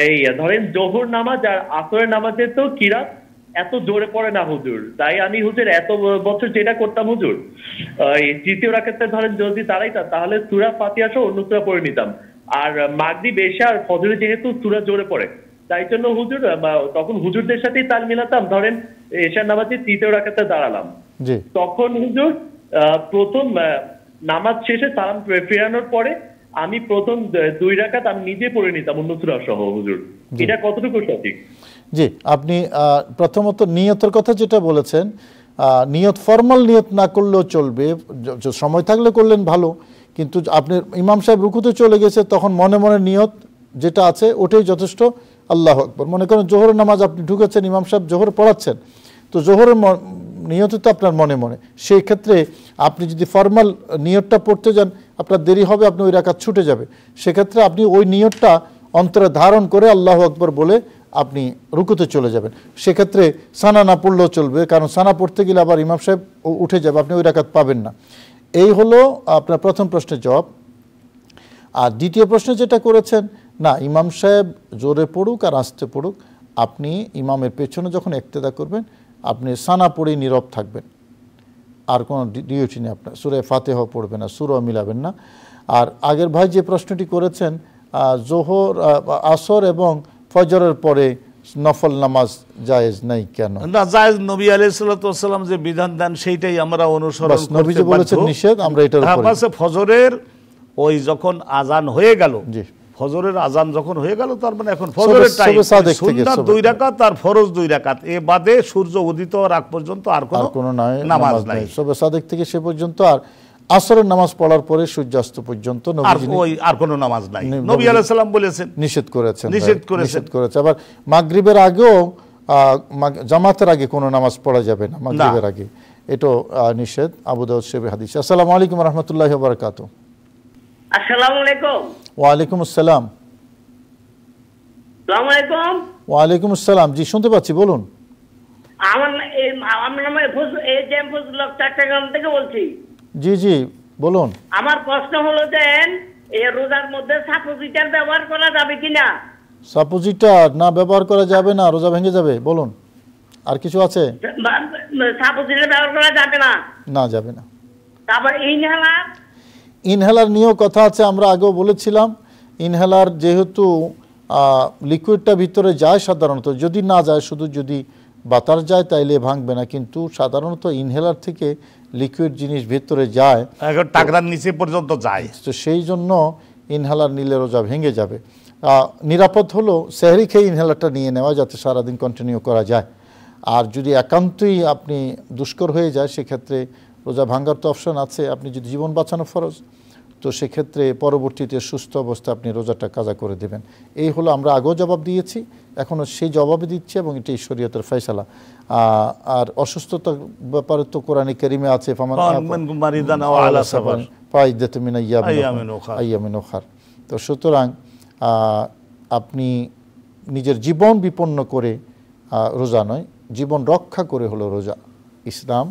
এই ধরেন জোহর নামাজ আর আসরের নামাজে তো কিরাত এত জোরে পড়ে না হুজুর, তাই আমি হুজুর এত বছর যেটা করতাম হুজুর, তৃতীয় রাকাতে ধরেন যদি দাঁড়াইতাম তাহলে সূরা ফাতিহা সহ অন্য সূরা পড়ে নিতাম। আর মাগরিব এশা আর ফজরে যেহেতু সূরা জোরে পড়ে, তাই জন্য হুজুর তখন হুজুরদের সাথেই তাল মিলাতাম। ধরেন এশার নামাজে তৃতীয় রাকাতে দাঁড়ালাম, তখন হুজুর প্রথম নামাজ শেষে সালাম ফেরানোর পরে আমি প্রথম 2 রাকাত আমি নিজে পড়ে নিতাম অন্য সূরা সহ হুজুর, এটা কতটুকু সঠিক? জি, আপনি প্রথমত নিয়তের কথা যেটা বলেছেন, নিয়ত ফর্মাল নিয়ত না করলেও চলবে, সময় থাকলে করলেন ভালো, কিন্তু আপনি ইমাম সাহেব রুকুতে চলে গেছে তখন মনে মনে নিয়ত যেটা আছে ওটাই যথেষ্ট। আল্লাহু আকবার, মনে করেন জোহরের নামাজ আপনি ঢুকেছেন, ইমাম সাহেব জোহর পড়াচ্ছেন, তো জোহরের নিয়ত তো আপনার মনে মনে, সেই ক্ষেত্রে আপনি যদি ফর্মাল নিয়তটা পড়তে যান আপনার দেরি হবে, আপনি ওই রাকাত ছুটে যাবে। সেক্ষেত্রে আপনি ওই নিয়তটা অন্তরে ধারণ করে আল্লাহু আকবার বলে আপনি রুকুতে চলে যাবেন। সেক্ষেত্রে সানা না পড়লেও চলবে, কারণ সানা পড়তে গেলে আবার ইমাম সাহেব উঠে যাবে, আপনি ওই রাকাত পাবেন না। এই হলো আপনার প্রথম প্রশ্নের জবাব। আর দ্বিতীয় প্রশ্ন যেটা করেছেন, না ইমাম সাহেব জোরে পড়ুক আর আস্তে পড়ুক, আপনি ইমামের পেছনে যখন ইক্তেদা করবেন আপনি সানা পড়েই নীরব থাকবেন, আর কোনো ডিউটি নেই আপনার, সূরা ফাতিহা পড়বেন না, সূরা মিলাবেন না। আর আগের ভাই যে প্রশ্নটি করেছেন, জোহর আসর এবং ফজরের পরে নফল নামাজ জায়েজ নাই কেন? না জায়েজ, নবী আলাইহিস সালাতু ওয়াস সালাম যে বিধান দেন সেইটাই আমরা অনুসরণ করতে বাধ্য। নবীজি বলেছেন নিষেধ, আমরা এটার উপরে পাশে ফজরের ওই যখন আজান হয়ে গেল, জি ফজরের আজান যখন হয়ে গেল, তার মানে এখন ফজরের টাইম, সুন্নাত 2 রাকাত আর ফরজ 2 রাকাত, এ বাদে সূর্য উদিত হওয়ার আগ পর্যন্ত আর কোনো নামাজ নাই। সবে সাদেক থেকে সে পর্যন্ত, আর আসরের নামাজ পড়ার পরে সূর্যাস্ত পর্যন্ত আর কোনো নামাজ নাই। নবী আলাইহিস সালাম বলেছেন, নিষেধ করেছে। আবার মাগরিবের আগেও জামাতের আগে কোনো নামাজ পড়া যাবে না, মাগরিবের আগে, এটা নিষেধ, আবু দাউদ শরীফের হাদিস। আসসালামু আলাইকুম ওয়া রাহমাতুল্লাহি ওয়া বারাকাতুহু। আসসালামু আলাইকুম। ওয়া আলাইকুম আসসালাম। আসসালামু আলাইকুম। ওয়া আলাইকুম আসসালাম, জি শুনতে পাচ্ছি, বলুন। আমার নাম ফজলুল হক, চট্টগ্রাম থেকে বলছি। জি জি বলুন। আমার প্রশ্ন হলো যে এই রোজার মধ্যে সাপোজিটার ব্যবহার করা যাবে কিনা? সাপোজিটার না ব্যবহার করা যাবে না, রোজা ভেঙে যাবে। বলুন, আর কিছু আছে? সাপোজিটার ব্যবহার করা যাবে না? না, যাবে না। তারপর ইনহেলার নিয়েও কথা আছে, আমরা আগেও বলেছিলাম। ইনহেলার যেহেতু লিকুইডটা ভিতরে যায় সাধারণত, যদি না যায়, শুধু যদি বাতাস যায় তাইলে ভাঙবে না, কিন্তু সাধারণত ইনহেলার থেকে লিকুইড জিনিস ভিতরে যায়, টাকরার নিচে পর্যন্ত যায়, তো সেই জন্য ইনহেলার নিলে রোজা ভেঙে যাবে। নিরাপদ হলো সেহরি খেয়ে ইনহেলারটা নিয়ে নেওয়া, যাতে সারাদিন কন্টিনিউ করা যায়। আর যদি একান্তই আপনি দুষ্কর হয়ে যায় সেক্ষেত্রে রোজা ভাঙার তো অপশন আছে। আপনি যদি জীবন বাঁচানো ফরজ, তো সেক্ষেত্রে পরবর্তীতে সুস্থ অবস্থা আপনি রোজাটা কাজা করে দেবেন। এই হলো, আমরা আগেও জবাব দিয়েছি, এখনও সেই জবাবই দিচ্ছে এবং এটাই শরীয়তের ফয়সালা। আর অসুস্থতার ব্যাপারে তো কোরআনে কারিমে আছে আইয়ামিন উখার। তো সুতরাং আপনি নিজের জীবন বিপন্ন করে রোজা নয়, জীবন রক্ষা করে হলো রোজা। ইসলাম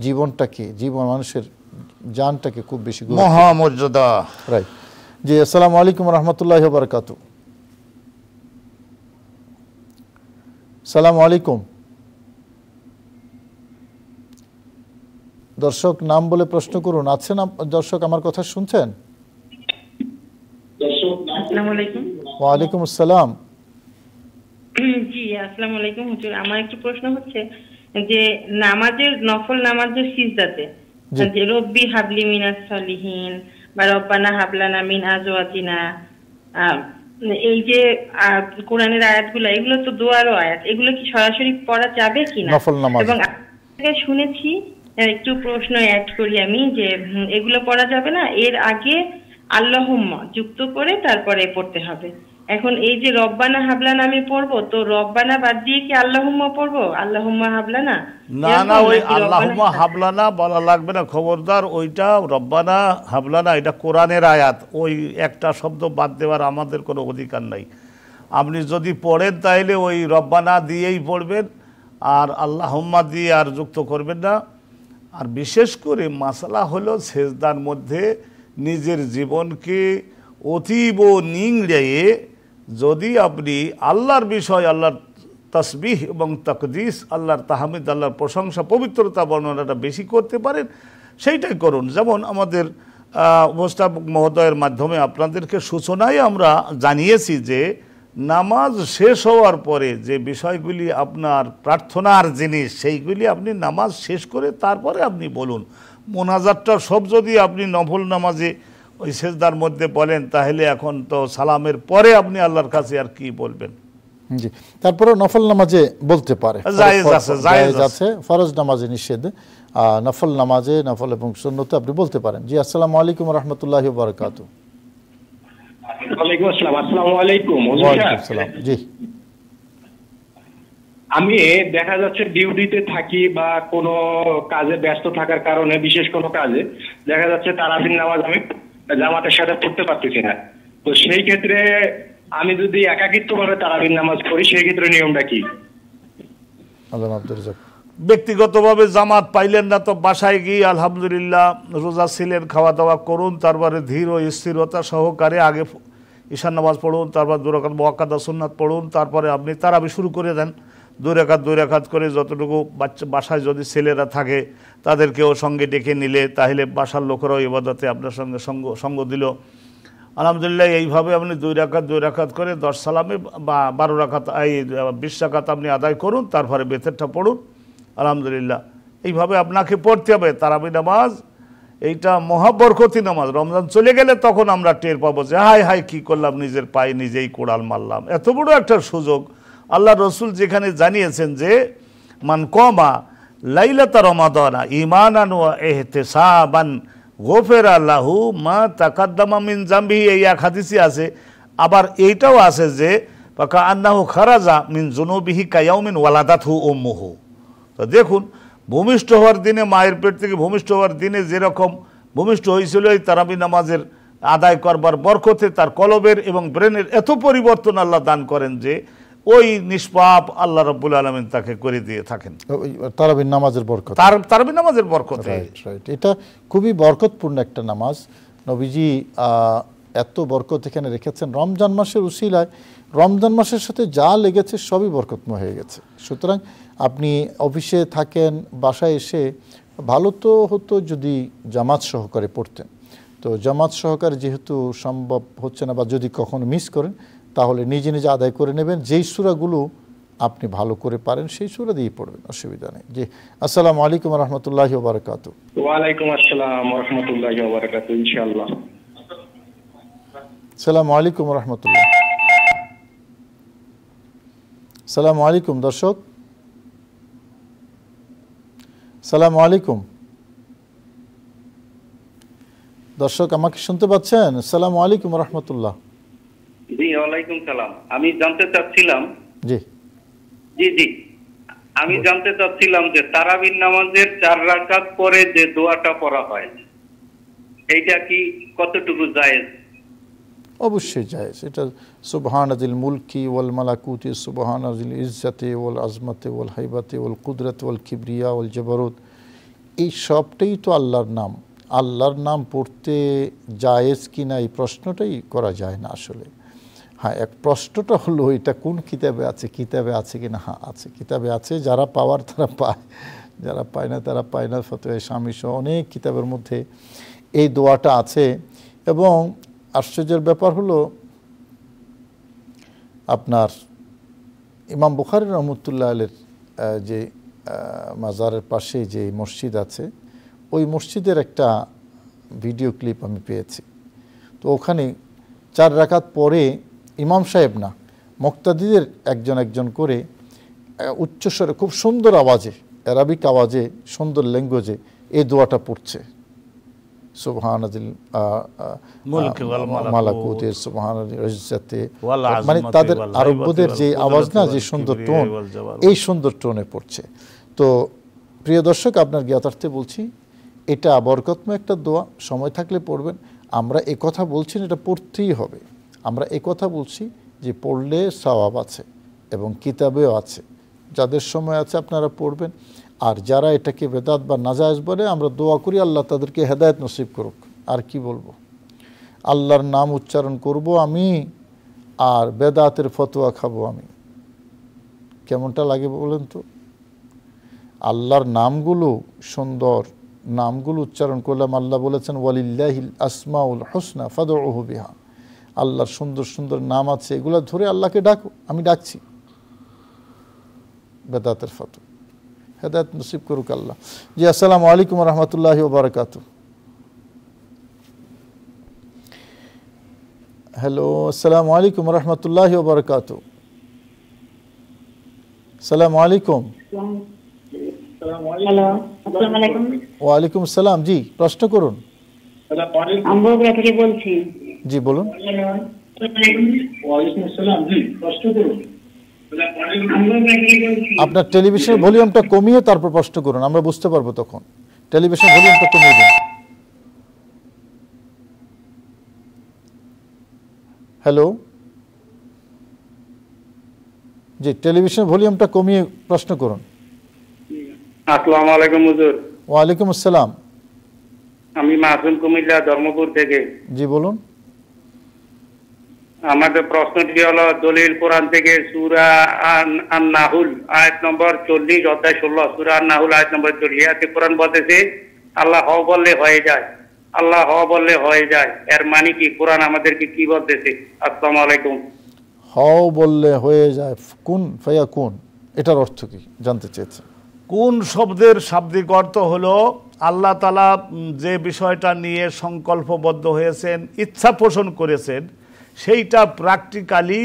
জীবনটাকে, জীবন মানুষের জানটাকে খুব বেশি মহামর্যাদা। রাইট। জি, আসসালামু আলাইকুম রহমতুল্লাহি ওয়া বারাকাতুহু। আসসালামু আলাইকুম। দর্শক নাম বলে প্রশ্ন করুন। আছেন দর্শক, আমার কথা শুনছেন? আসসালামু আলাইকুম। ওয়া আলাইকুম আসসালাম। জি, আসসালামু আলাইকুম হুজুর। আমার একটু প্রশ্ন হচ্ছে যে নামাজের, নফল নামাজের সিজদাতে যে রব্বি হাবলি মিনাস সালিহিন বা রব্বানা হাবলানা মিন আজওয়াজিনা, এই যে কোরআনের আয়াতগুলো, এগুলো তো দোয়ারও আয়াত, এগুলো কি সরাসরি পড়া যাবে কিনা? এবং শুনেছি, একটু প্রশ্ন অ্যাড করি আমি, যে এগুলো পড়া যাবে না, এর আগে আল্লাহুম্মা যুক্ত করে তারপরে পড়তে হবে। এখন এই যে রব্বানা হাবলানা আমি পড়বো, তো রব্বানা বাদ দিয়ে কি আল্লাহুম্মা পড়বো? আল্লাহুম্মা হাবলানা না, ওই আল্লাহুম্মা হাবলানা বলা লাগবে না, খবরদার। ওইটা রব্বানা হাবলানা এটা কোরআনের আয়াত, ওই একটা শব্দ বাদ দেওয়ার আমাদের কোনো অধিকার নাই। আপনি যদি পড়েন তাহলে ওই রব্বানা দিয়েই পড়বেন, আর আল্লাহুম্মা দিয়ে আর যুক্ত করবেন না। আর বিশেষ করে মাসালা হলো সেজদার মধ্যে নিজের জীবনকে অতীব নিংড়ে যদি আপনি আল্লাহর বিষয়, আল্লাহর তাসবিহ এবং তাকদিস, আল্লাহর তাহমিদ, আল্লাহর প্রশংসা, পবিত্রতা বর্ণনাটা বেশি করতে পারেন, সেইটাই করুন। যেমন আমাদের উপস্থাপক মহোদয়ের মাধ্যমে আপনাদেরকে সূচনায় আমরা জানিয়েছি যে নামাজ শেষ হওয়ার পরে যে বিষয়গুলি আপনার প্রার্থনার জিনিস, সেইগুলি আপনি নামাজ শেষ করে তারপরে আপনি বলুন। মোনাজাতটা সব যদি আপনি নফল নামাজে ওই সেজদার মধ্যে বলেন, তাহলে এখন তো সালামের পরে আপনি আল্লাহর কাছে আর কি বলবেন? জি, তারপরে নফল নামাজে বলতে পারে, জায়েজ আছে। ফরজ নামাজে নিষেধ, নফল নামাজে, নফল এবং সুন্নতে আপনি বলতে পারেন। জি, আসসালামু আলাইকুম রহমতুল্লাহি ওয়া বারাকাতুহু। ওয়ালাইকুম আসসালাম। আসসালামু আলাইকুম। জি, আমি দেখা যাচ্ছে ডিউটিতে থাকি বা কোনো কাজে ব্যস্ত থাকার কারণে, বিশেষ কোনো কাজে দেখা যাচ্ছে তারাবির নামাজ আমি জামাতের সাথে পড়তে পারতেছি না। তো সেই ক্ষেত্রে আমি যদি একাকিত্বভাবে তারাবির নামাজ পড়ি, সেই ক্ষেত্রে নিয়মটা কি? ব্যক্তিগতভাবে জামাত পাইলেন না তো বাসায় গিয়ে আলহামদুলিল্লাহ রোজা ছিলেন, খাওয়া দাওয়া করুন, তারপরে ধীর ও স্থিরতা সহকারে আগে ঈশান নামাজ পড়ুন, তারপর 2 রাকাত মুআক্কাদা সুন্নাত পড়ুন, তারপরে আপনি তারাবি শুরু করে দেন 2 রাকাত করে। যতটুকু বাসায় যদি ছেলেরা থাকে তাদেরকেও সঙ্গে ডেকে নিলে, তাহলে বাসার লোকেরাও ইবাদতে আপনার সঙ্গে সঙ্গ দিল। আলহামদুলিল্লাহ এইভাবে আপনি 2 রাকাত করে 10 সালামে বা 12 রাকাত, এই 20 রাকাত আপনি আদায় করুন, তারপরে বেতেরটা পড়ুন। আলহামদুলিল্লাহ এইভাবে আপনাকে পড়তে হবে তারাবি নামাজ। এইটা মহাবরকতি নামাজ। রমজান চলে গেলে তখন আমরা টের পাবো যে হায় হায় কি করলাম, নিজের পায়ে নিজেই কোড়াল মারলাম। এত বড় একটা সুযোগ আল্লাহ রসুল যেখানে জানিয়েছেন যে মান কমা লাইলাতা রমাদানা ঈমানান ওয়া ইহতিসাবান গফিরা লাহু মা তাকাদ্দামা মিন যামবিহি, এই এক হাদিসে আছে। আবার এইটাও আছে যে ফাকান্নাহু খারাজা মিন যুনুবিহি কায়াউমিন ওয়ালাদাতহু উম্মুহু। তো দেখুন, ভূমিষ্ঠ হওয়ার দিনে, মায়ের পেট থেকে ভূমিষ্ঠ হওয়ার দিনে যেরকম ভূমিষ্ঠ হয়েছিল, এই তারাবি নামাজের আদায় করবার বরকতে তার কলবের এবং ব্রেনের এত পরিবর্তন আল্লাহ দান করেন যে ওই নিষ্পাপ আল্লাহ রাব্বুল আলামিন তাকে করে দিয়ে থাকেন তারাবি নামাজের বরকত। তারাবি নামাজের বরকত, এটা খুবই বরকতপূর্ণ একটা নামাজ। নবীজি এত বরকত এখানে রেখেছেন রমজান মাসের উসিলায়। রমজান মাসের সাথে যা লেগেছে সবই বরকতময় হয়ে গেছে। সুতরাং আপনি অফিসে থাকেন, বাসায় এসে ভালো তো হতো যদি জামাত সহকারে পড়তেন। তো জামাত সহকারে যেহেতু সম্ভব হচ্ছে না, বা যদি কখনো মিস করেন তাহলে নিজে নিজে আদায় করে নেবেন। যেই সূরাগুলো আপনি ভালো করে পারেন সেই সূরা দিয়ে পড়বেন, অসুবিধা নেই। জি, আসসালামু আলাইকুম রহমতুল্লাহি ওয়া বারাকাতুহু। ওয়ালাইকুম আসসালাম ওয়া রাহমাতুল্লাহি ওয়া বারাকাতুহু। ইনশাআল্লাহ। আসসালামু আলাইকুম রহমতুল্লাহ। আসসালামু আলাইকুম দর্শক। সালামু আলাইকুম। দর্শক আমাকে শুনতে পাচ্ছেন? আসসালামু আলাইকুম রহমতুল্লাহ। জি ওয়ালাইকুম সালাম। আমি জানতে চাচ্ছিলাম জি জি জি আমি জানতে চাচ্ছিলাম যে তারাবির নামাজের 4 রাকাত পরে যে দোয়াটা পড়া হয় এইটা কি কতটুকু জায়েজ? অবশ্যই জায়েজ। এটা সুবহানাজিল মুলকি ওয়াল মালাকুতি সুবহানাজিল ইজ্জাতি ওয়াল আজমাতি ওয়াল হাইবাতি ওয়াল কুদরতি ওয়াল কিবরিয়া ওয়াল জাবারুত, এই সবটাই তো আল্লাহর নাম। আল্লাহর নাম পড়তে জায়েজ কি না এই প্রশ্নটাই করা যায় না আসলে। হ্যাঁ, এক প্রশ্নটা হলো এটা কোন কিতাবে আছে, কিতাবে আছে কি না? হ্যাঁ আছে, কিতাবে আছে। যারা পাওয়ার তারা পায়, যারা পায় না তারা পায় না। ফতোয়া শামী সহ অনেক কিতাবের মধ্যে এই দোয়াটা আছে। এবং আশ্চর্যের ব্যাপার হলো আপনার ইমাম বুখারী রহমতুল্লাহ আলাইহির যে মাজারের পাশে যে মসজিদ আছে, ওই মসজিদের একটা ভিডিও ক্লিপ আমি পেয়েছি। তো ওখানে 4 রাকাত পরে ইমাম সাহেব না, মুক্তাদিদের একজন একজন করে উচ্চস্বরে খুব সুন্দর আওয়াজে, অ্যারাবিক আওয়াজে, সুন্দর ল্যাঙ্গুয়েজে এই দোয়াটা পড়ছে। সুবহানাজিল মুলকি ওয়াল মালাকুতি সুবহানাজিল ইজ্জাতি, মানে তাদের আরবদের যে আওয়াজ না, যে সুন্দর টোন, এই সুন্দর টোনে পড়ছে। তো প্রিয় দর্শক, আপনার জ্ঞাতার্থে বলছি, এটা বরকতময় একটা দোয়া, সময় থাকলে পড়বেন। আমরা কথা বলছি না এটা পড়তেই হবে, আমরা কথা বলছি যে পড়লে সওয়াব আছে এবং কিতাবেও আছে। যাদের সময় আছে আপনারা পড়বেন। আর যারা এটাকে বেদাত বা নাজায়েজ বলে, আমরা দোয়া করি আল্লাহ তাদেরকে হেদায়েত নসিব করুক। আর কি বলবো, আল্লাহর নাম উচ্চারণ করব আমি, আর বেদাতের ফতোয়া খাবো আমি। কেমনটা লাগে বলেন তো? আল্লাহর নামগুলো সুন্দর, নামগুলো উচ্চারণ করলাম। আল্লাহ বলেছেন ওয়ালিল্লাহিল আসমাউল হুসনা ফাদউহু বিহা, আল্লাহর সুন্দর সুন্দর নাম আছে, এগুলো ধরে আল্লাহকে ডাকো। আমি ডাকছি, বেদাতের ফতোয়া। হেদায়েত নসিব করুক আল্লাহ। জি, আসসালামু আলাইকুম রহমতুল্লাহি ওয়া বারাকাতুহু। হ্যালো, আসসালামু আলাইকুম রহমতুল্লাহি ওয়া বারাকাতুহু। আসসালামু আলাইকুম। হ্যালো, আসসালামু আলাইকুম। ওয়া আলাইকুম আসসালাম। জি, প্রশ্ন করুন। আমি বগুড়া থেকে বলছি। জি বলুন। ওয়া আলাইকুম আসসালাম। জি, প্রশ্ন করুন। আপনার টেলিভিশনের ভলিউমটা কমিয়ে তারপর প্রশ্ন করুন, আমরা বুঝতে পারবো তখন। টেলিভিশনের ভলিউমটা কমিয়ে দিন। হ্যালো, জি, টেলিভিশনের ভলিউমটা কমিয়ে প্রশ্ন করুন। আসসালামু আলাইকুম হুজুর। ওয়া আলাইকুম আসসালাম। আমি মাসুম, কুমিল্লা ধর্মপুর থেকে। জি বলুন। আমাদের প্রশ্নটি হলো, দলিল কোরআন থেকে সূরা আন-নাহল আয়াত নম্বর 40 অধ্যায় 16, সূরা আন-নাহল আয়াত নম্বর 40 এতে কোরআন বলতেছে আল্লাহ হ বললে হয়ে যায়, আল্লাহ হ বললে হয়ে যায়। এর মানে কি? কোরআন আমাদেরকে কি বলতেছে? আসসালামু আলাইকুম। হ বললে হয়ে যায়, কুন ফায়াকুন, এটার অর্থ কি জানতে চেয়েছে? কোন শব্দের শাব্দিক অর্থ হলো আল্লাহ তাআলা যে বিষয়টা নিয়ে সংকল্পবদ্ধ হয়েছেন, ইচ্ছা পোষণ করেছেন, সেইটা প্র্যাকটিক্যালি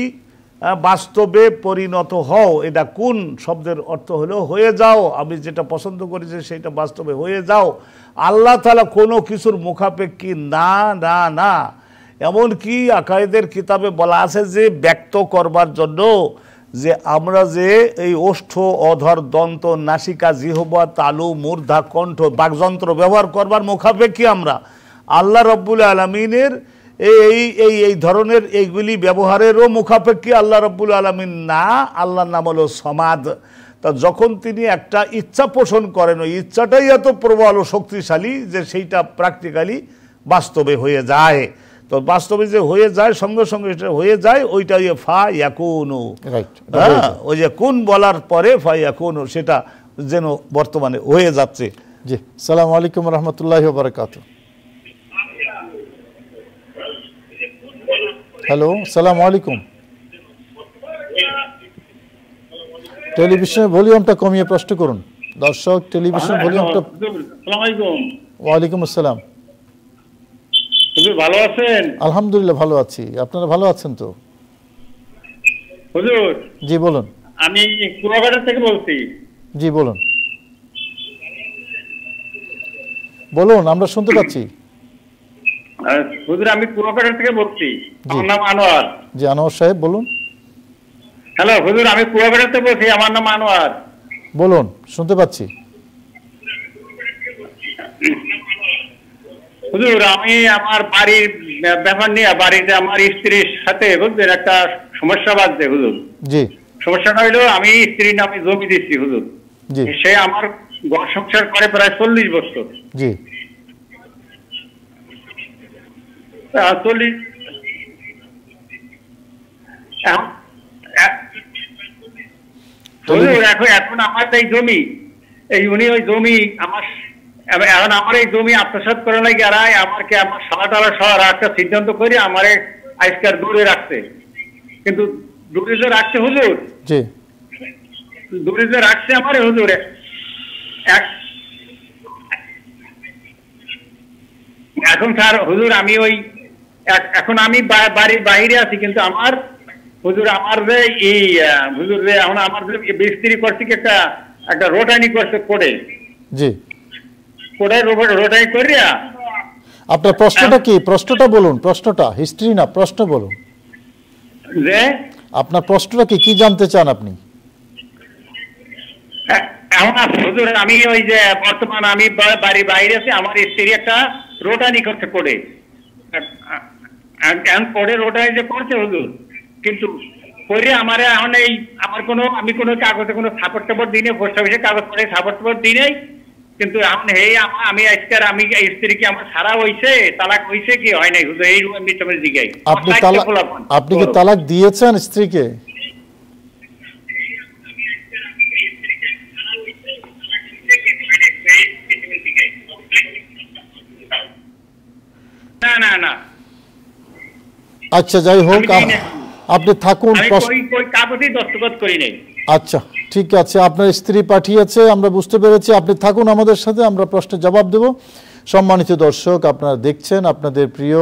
বাস্তবে পরিণত হও। এটা কোন শব্দের অর্থ হলো হয়ে যাও। আমি যেটা পছন্দ করেছি সেইটা বাস্তবে হয়ে যাও। আল্লাহ তাআলা কোনো কিছুর মুখাপেক্ষী না না না। এমনকি আকায়েদের কিতাবে বলা আছে যে ব্যক্ত করবার জন্য যে আমরা যে এই ওষ্ঠ, অধর, দন্ত, নাসিকা, জিহ্বা, তালু, মূর্ধা, কণ্ঠ, বাকযন্ত্র ব্যবহার করবার মুখাপেক্ষী আমরা। আল্লাহ রাব্বুল আলামিনের এই ধরনের এইগুলি ব্যবহারেরও মুখাপেক্ষী আল্লাহ রাব্বুল আলামিন না। আল্লাহর নাম হলো সমাদ। তা যখন তিনি একটা ইচ্ছা পোষণ করেন, ওই ইচ্ছাটাই এত প্রবল ও শক্তিশালী যে সেইটা প্র্যাকটিক্যালি বাস্তবে হয়ে যায়। তো বাস্তবে যে হয়ে যায়, সঙ্গে সঙ্গে হয়ে যায়, ওইটা ফা ইয়াকুনু। ওই যে কোন বলার পরে ফা ইয়াকুনু, সেটা যেন বর্তমানে হয়ে যাচ্ছে। জি, আসসালামু আলাইকুম রহমতুল্লাহি ওয়া বারাকাতুহু। হ্যালো, আসসালামু আলাইকুম। টেলিভিশনের ভলিউমটা কমিয়ে প্রশ্ন করুন। দর্শক, টেলিভিশন ভলিউমটা। আসসালামু আলাইকুম। ওয়া আলাইকুম আসসালাম। হুজুর ভালো আছেন? আলহামদুলিল্লাহ ভালো আছি। আপনারা ভালো আছেন তো? হুজুর জি বলুন। আমি কুয়াকাটা থেকে বলছি। জি বলুন। বলুন, আমরা শুনতে পাচ্ছি। হুজুর আমি কুয়াকাটা থেকে বলছি, আমার নাম আনোয়ার। জি আনোয়ার সাহেব বলুন। হ্যালো হুজুর, আমি কুয়াকাটা থেকে বলছি, আমার নাম আনোয়ার। বলুন, শুনতে পাচ্ছি। হুজুর আমি আমার বাড়ির ব্যাপার নিয়ে, বাড়িতে আমার স্ত্রীর সাথে বুঝলেন একটা সমস্যা বাঁধছে হুজুর। জি। সমস্যাটা হইলো আমি স্ত্রীর নামে জমি দিচ্ছি হুজুর। জি। সে আমার ঘর সংসার করে প্রায় 40 বছর। জি। 40 এখন আমার এই জমি, এই উনি ওই জমি আমার, এখন আমার এই জমি আত্মসাৎ করে নাকি আর আমাকে আমার সালা টালা সহ একটা সিদ্ধান্ত করে আমারে আজকাল দূরে রাখছে। কিন্তু দূরে যে রাখছে হুজুর, জি দূরে যে রাখছে আমারে হুজুর, এখন স্যার হুজুর আমি ওই এখন আমি বাড়ির বাইরে আছি, কিন্তু আমার হুজুর আমার যে এই হুজুর যে এখন আমার যে বিস্ত্রি করছে কি একটা রোটানি করছে করে। জি। করে রোটানি করিয়া। আপনার প্রশ্নটা কি? প্রশ্নটা বলুন, প্রশ্নটা হিস্ট্রি না, প্রশ্ন বলুন। যে আপনার প্রশ্নটা কি জানতে চান আপনি? এখন হুজুর আমি ওই যে বর্তমান আমি বাড়ির বাইরে আছি, আমার স্ত্রী একটা রোটানি করছে করে, পরে রোটানি যে করছে হুজুর, কিন্তু পরে আমার এখন এই আমার আমি কোনো কাগজে কোনো সাপোর্ট টাপোর্ট দিই নাই, পোস্ট অফিসে কাগজ করে সাপোর্ট টাপোর্ট দিই নাই। কিন্তু এখন আমি আজকাল আমি স্ত্রী কি আমার সারা হইছে, তালাক হইছে কি হয় নাই হুজুর, এই মিটামের দিকে। আপনি কি তালাক দিয়েছেন স্ত্রীকে? না না না। আচ্ছা যাই হোক, আপনি থাকুন। কাগজে দস্তখত করি নাই। আচ্ছা ঠিক আছে, আপনার স্ত্রী পাঠিয়েছে, আমরা বুঝতে পেরেছি। আপনি থাকুন আমাদের সাথে, আমরা প্রশ্নের জবাব দেব। সম্মানিত দর্শক, আপনারা দেখছেন আপনাদের প্রিয়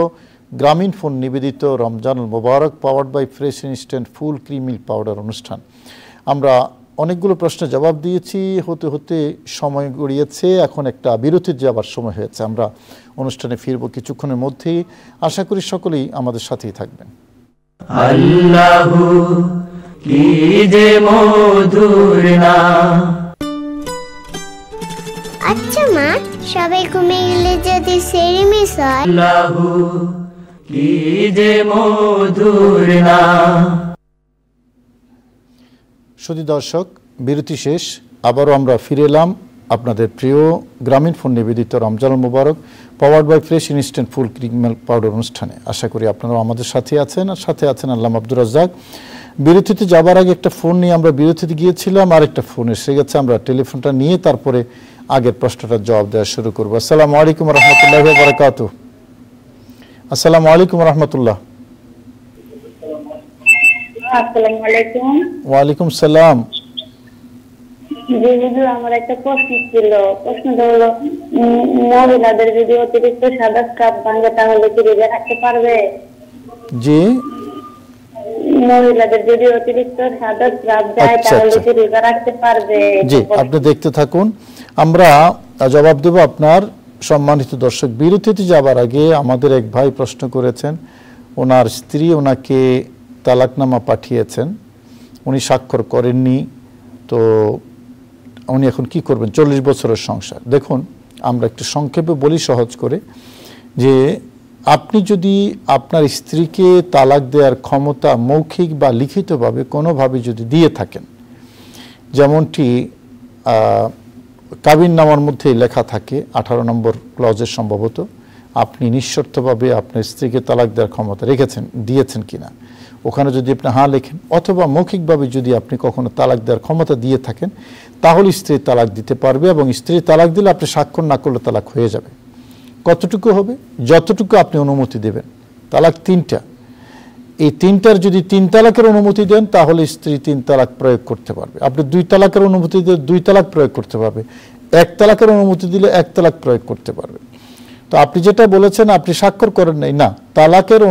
গ্রামীণ ফোন নিবেদিত রমজানুল মোবারক powered by Fresh instant full cream milk powder অনুষ্ঠান। আমরা অনেকগুলো প্রশ্নের জবাব দিয়েছি, হতে হতে সময় গড়িয়েছে, এখন একটা বিরতির যাবার সময় হয়েছে। আমরা অনুষ্ঠানে ফিরব কিছুক্ষণের মধ্যেই। আশা করি সকলেই আমাদের সাথেই থাকবেন। আল্লাহু কি যে মধুর নাম। আচ্ছা মা, সবাই ঘুমিয়ে গেলে যদি সেরি মিস হয়? আল্লাহু কি যে মধুর নাম। শুধু দর্শক, বিরতি শেষ, আবারও আমরা ফিরে এলাম আপনাদের প্রিয় গ্রামীণ ফোন নিবেদিত রমজানুল মোবারক powered by Fresh instant full cream milk powder অনুষ্ঠানে। আশা করি আপনারাও আমাদের সাথে আছেন, আর সাথে আছেন আল্লামা আব্দুর রাজ্জাক। বিরতিতে যাবার আগে একটা ফোন নিয়ে আমরা বিরতিতে গিয়েছিলাম, আর একটা ফোন এসে গেছে। আমরা টেলিফোনটা নিয়ে তারপরে আগের প্রশ্নটার জবাব দেওয়া শুরু করবো। আসসালামু আলাইকুম রহমতুল্লাহি ওয়া বারাকাতুহু। আসসালামু আলাইকুম রহমতুল্লাহ। আসসালামু আলাইকুম। ওয়ালাইকুম সালাম। জি হুজুর, আমার একটা প্রশ্ন ছিল। প্রশ্নটা হলো, মহিলাদের যদি অতিরিক্ত সাদা স্কার্ফ ভাঙে তাহলে কি রোজা রাখতে পারবে? জি, মহিলাদের যদি অতিরিক্ত সাদা স্কার্ফ যায় তাহলে কি রোজা রাখতে পারবে? জি, আপনি দেখতে থাকুন, আমরা জবাব দেব আপনার। সম্মানিত দর্শক, বিরতিতে যাবার আগে আমাদের এক ভাই প্রশ্ন করেছেন, ওনার স্ত্রী ওনাকে তালাকনামা পাঠিয়েছেন, উনি স্বাক্ষর করেননি, তো উনি এখন কি করবেন? 40 বছরের সংসার। দেখুন, আমরা একটু সংক্ষেপে বলি সহজ করে, যে আপনি যদি আপনার স্ত্রীকে তালাক দেওয়ার ক্ষমতা মৌখিক বা লিখিতভাবে কোনোভাবে যদি দিয়ে থাকেন, যেমনটি কাবিননামার মধ্যে লেখা থাকে 18 নম্বর ক্লজের সম্ভবত, আপনি নিঃশর্তভাবে আপনার স্ত্রীকে তালাক দেওয়ার ক্ষমতা রেখেছেন, দিয়েছেন কিনা, ওখানে যদি আপনি হ্যাঁ লেখেন, অথবা মৌখিকভাবে যদি আপনি কখনো তালাক দেওয়ার ক্ষমতা দিয়ে থাকেন, তাহলে স্ত্রী তালাক দিতে পারবে। এবং স্ত্রী তালাক দিলে আপনি স্বাক্ষর না করলে তালাক হয়ে যাবে। কতটুকু হবে? যতটুকু আপনি অনুমতি দেবেন। তালাক 3টা, এই 3টার যদি 3 তালাকের অনুমতি দেন তাহলে স্ত্রী 3 তালাক প্রয়োগ করতে পারবে। আপনি 2 তালাকের অনুমতি দিলে 2 তালাক প্রয়োগ করতে পারবে। 1 তালাকের অনুমতি দিলে 1 তালাক প্রয়োগ করতে পারবে। তো আপনি যেটা বলেছেন আপনি স্বাক্ষর করেন নাই, না, তালাকের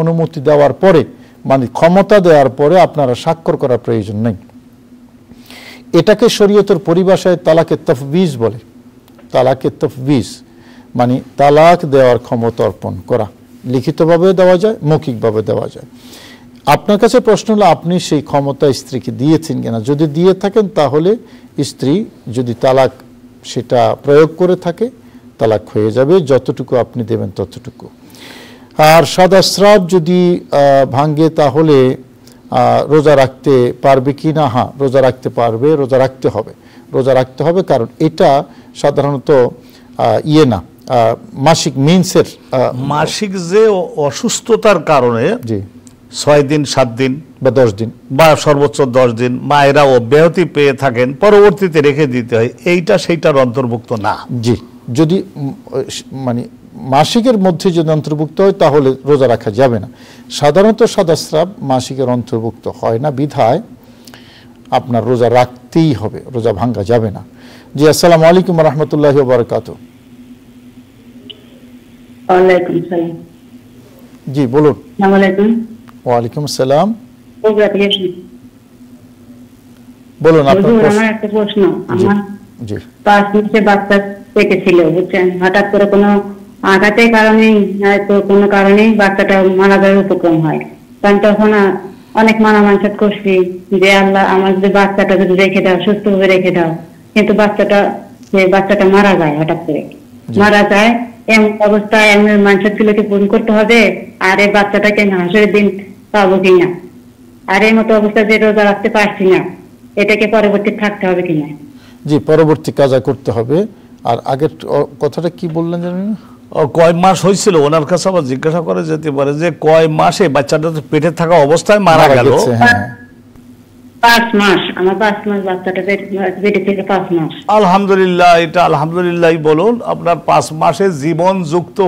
অনুমতি দেওয়ার পরে, মানে ক্ষমতা দেওয়ার পরে আপনারা স্বাক্ষর করার প্রয়োজন নেই। এটাকে শরীয়তের পরিভাষায় তালাকে তফবিজ বলে। তালাকে তফবিজ মানে তালাক দেওয়ার ক্ষমতা অর্পণ করা। লিখিতভাবে দেওয়া যায়, মৌখিকভাবে দেওয়া যায়। আপনার কাছে প্রশ্ন হলো আপনি সেই ক্ষমতা স্ত্রীকে দিয়েছেন কিনা। যদি দিয়ে থাকেন তাহলে স্ত্রী যদি তালাক সেটা প্রয়োগ করে থাকে তালাক হয়ে যাবে, যতটুকু আপনি দেবেন ততটুকু। আর সাদা স্রাব যদি ভাঙ্গে তাহলে রোজা রাখতে পারবে কি না? হ্যাঁ, রোজা রাখতে পারবে, রোজা রাখতে হবে, রোজা রাখতে হবে। কারণ এটা সাধারণত ইয়ে না, মাসিক মিন্সের মাসিক যে অসুস্থতার কারণে 6 দিন 7 দিন বা 10 দিন বা সর্বোচ্চ 10 দিন মায়েরা অব্যাহতি পেয়ে থাকেন, পরবর্তীতে রেখে দিতে হয়, এইটা সেইটার অন্তর্ভুক্ত না। জি, যদি মানে মাসিকের মধ্যে যদি অন্তর্ভুক্ত হয় তাহলে রোজা রাখা যাবে না। সাধারণত সাদাস্রাব মাসিকের অন্তর্ভুক্ত হয় না, বিধায় আপনার রোজা রাখতেই হবে, রোজা ভাঙ্গা যাবে না। জি, আসসালামু আলাইকুম ওয়া রাহমাতুল্লাহি ওয়া বারাকাতুহু। ওয়ালাইকুম সালাম। জি বলুন। আসসালামু আলাইকুম। ওয়া আলাইকুম আসসালাম। বলুন আপনার আমার একটা প্রশ্ন। আমার 5 মাসের বাচ্চা পেটে ছিল, বুঝছেন, হঠাৎ করে কোনো আঘাতের কারণে হয়তো কোনো কারণে বাচ্চাটা মারা যাওয়ার উপক্রম হয়। কারণ তখন অনেক মানসিক করছি যে আল্লাহ আমার যদি বাচ্চাটা যদি রেখে দাও, সুস্থভাবে রেখে দাও, কিন্তু বাচ্চাটা মারা যায়, হঠাৎ করে মারা যায়। এমন অবস্থায় আমি মানসিক গুলোকে পূরণ করতে হবে, আর এই বাচ্চাটাকে হাসরের দিন পাবো কিনা, আর এই মতো অবস্থায় যে রোজা রাখতে পারছি না, এটাকে পরবর্তী থাকতে হবে কিনা? জি, পরবর্তী কাজা করতে হবে। আর আগের কথাটা কি বললেন জানেন? কয় মাস হয়েছিল ওনার কাছে আবার জিজ্ঞাসা করে যেতে পারে যে কয় মাসে বাচ্চাটা তো পেটে থাকা অবস্থায় মারা গেল। 5 মাস, আমার 5 মাস বাচ্চাটা পেটে থেকে 5 মাস। আলহামদুলিল্লাহ, এটা আলহামদুলিল্লাহ বলুন। আপনার 5 মাসে জীবনযুক্ত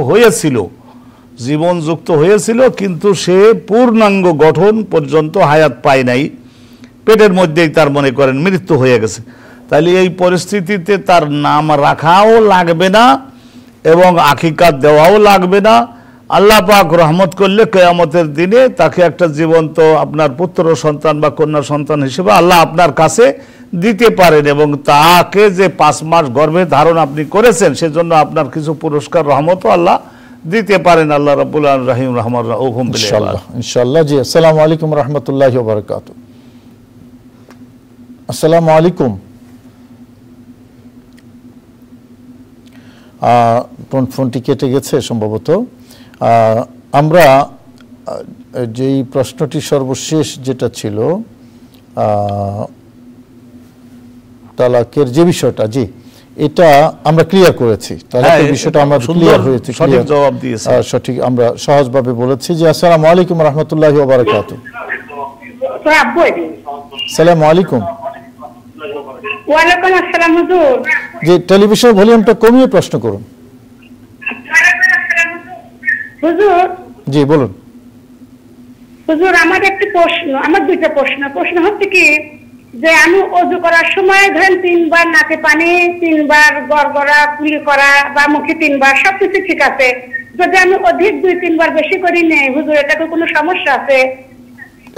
হয়েছিল, কিন্তু সে পূর্ণাঙ্গ গঠন পর্যন্ত হায়াত পায় নাই, পেটের মধ্যেই তার মনে করেন মৃত্যু হয়ে গেছে। তাহলে এই পরিস্থিতিতে তার নাম রাখাও লাগবে না এবং আকিকাত দেওয়াও লাগবে না। আল্লাহ পাক রহমত করলে কিয়ামতের দিনে তাকে একটা জীবন্ত আপনার পুত্র সন্তান বা কন্যা সন্তান হিসেবে আল্লাহ আপনার কাছে দিতে পারেন, এবং তাকে যে 5 মাস গর্ভে ধারণ আপনি করেছেন সেজন্য আপনার কিছু পুরস্কার রহমতও আল্লাহ দিতে পারেন। আল্লাহ রাব্বুল আলামিন রহিম রহমান রাউফুম বিল ইবাদ। ইনশাআল্লাহ। জি, আসসালামু আলাইকুম ওয়া রাহমাতুল্লাহি ওয়া বারাকাতুহু। আসসালামু আলাইকুম। ফোনটি কেটে গেছে সম্ভবত। আমরা যেই প্রশ্নটি সর্বশেষ যেটা ছিল তালাকের যে বিষয়টা, জি এটা আমরা ক্লিয়ার করেছি। তালাকের বিষয়টা আমরা ক্লিয়ার হয়েছে, সঠিক জবাব দিয়েছি, সঠিক আমরা সহজভাবে বলেছি। জি, আসসালামু আলাইকুম ওয়া রাহমাতুল্লাহি ওয়া বারাকাতুহু। আসসালামু আলাইকুম। ওয়ালাইকুম আসসালাম হুজুর। জি, টেলিভিশনের ভলিউমটা কমিয়ে প্রশ্ন করুন। হুজুর। জি বলুন। হুজুর, আমার একটা প্রশ্ন, আমার 2টা প্রশ্ন। প্রশ্ন হচ্ছে কি যে আমি ওযু করার সময় ধরেন 3 বার নাকে পানি, 3 বার গড়গড়া কুলি করা বা মুখে 3 বার, সবকিছু ঠিক আছে। যদি আমি অধিক 2-3 বার বেশি করি নেই হুজুর, এটাতে কোনো সমস্যা আছে?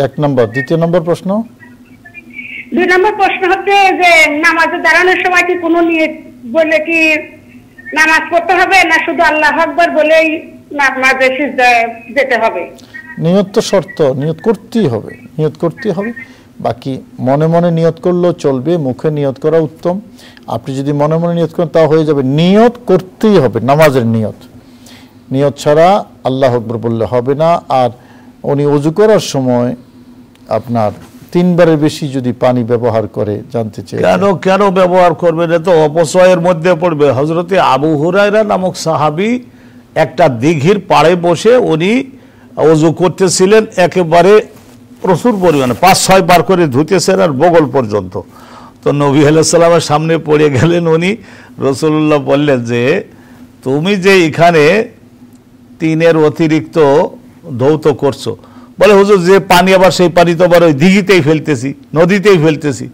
1 নম্বর। দ্বিতীয় নম্বর প্রশ্ন? 2 নম্বর প্রশ্ন হচ্ছে যে নামাজে দাঁড়ানোর সময় কি কোনো নিয়ত বলে কি নামাজ পড়তে হবে, না শুধু আল্লাহু আকবার বলেই নামাজে সিজদায় যেতে হবে? নিয়ত তো শর্ত, নিয়ত করতেই হবে, নিয়ত করতেই হবে। বাকি মনে মনে নিয়ত করলেও চলবে, মুখে নিয়ত করা উত্তম। আপনি যদি মনে মনে নিয়ত করেন তা হয়ে যাবে। নিয়ত করতেই হবে, নামাজের নিয়ত। নিয়ত ছাড়া আল্লাহু আকবার বললে হবে না। আর উনি ওযু করার সময় আপনার 3 বারের বেশি যদি পানি ব্যবহার করে, জানতে চাই কেন ব্যবহার করবেন? এ তো অপচয়ের মধ্যে পড়বে। হযরতে আবু হুরায়রা নামক সাহাবী একটা দিঘির পাড়ে বসে উনি ওযু করতেছিলেন, একেবারে প্রচুর পরিমাণে 5-6 বার করে ধুতেছেন আর বগল পর্যন্ত। তো নবী আলাইহিস সালামের সামনে পড়ে গেলেন উনি। রাসূলুল্লাহ বললেন যে তুমি যে এখানে 3-এর অতিরিক্ত ধৌত করছো। বলে হুজুর যে পানি, আবার সেই পানি তো আবার ওই দিঘিতেই ফেলতেছি, নদীতেই ফেলতেছি।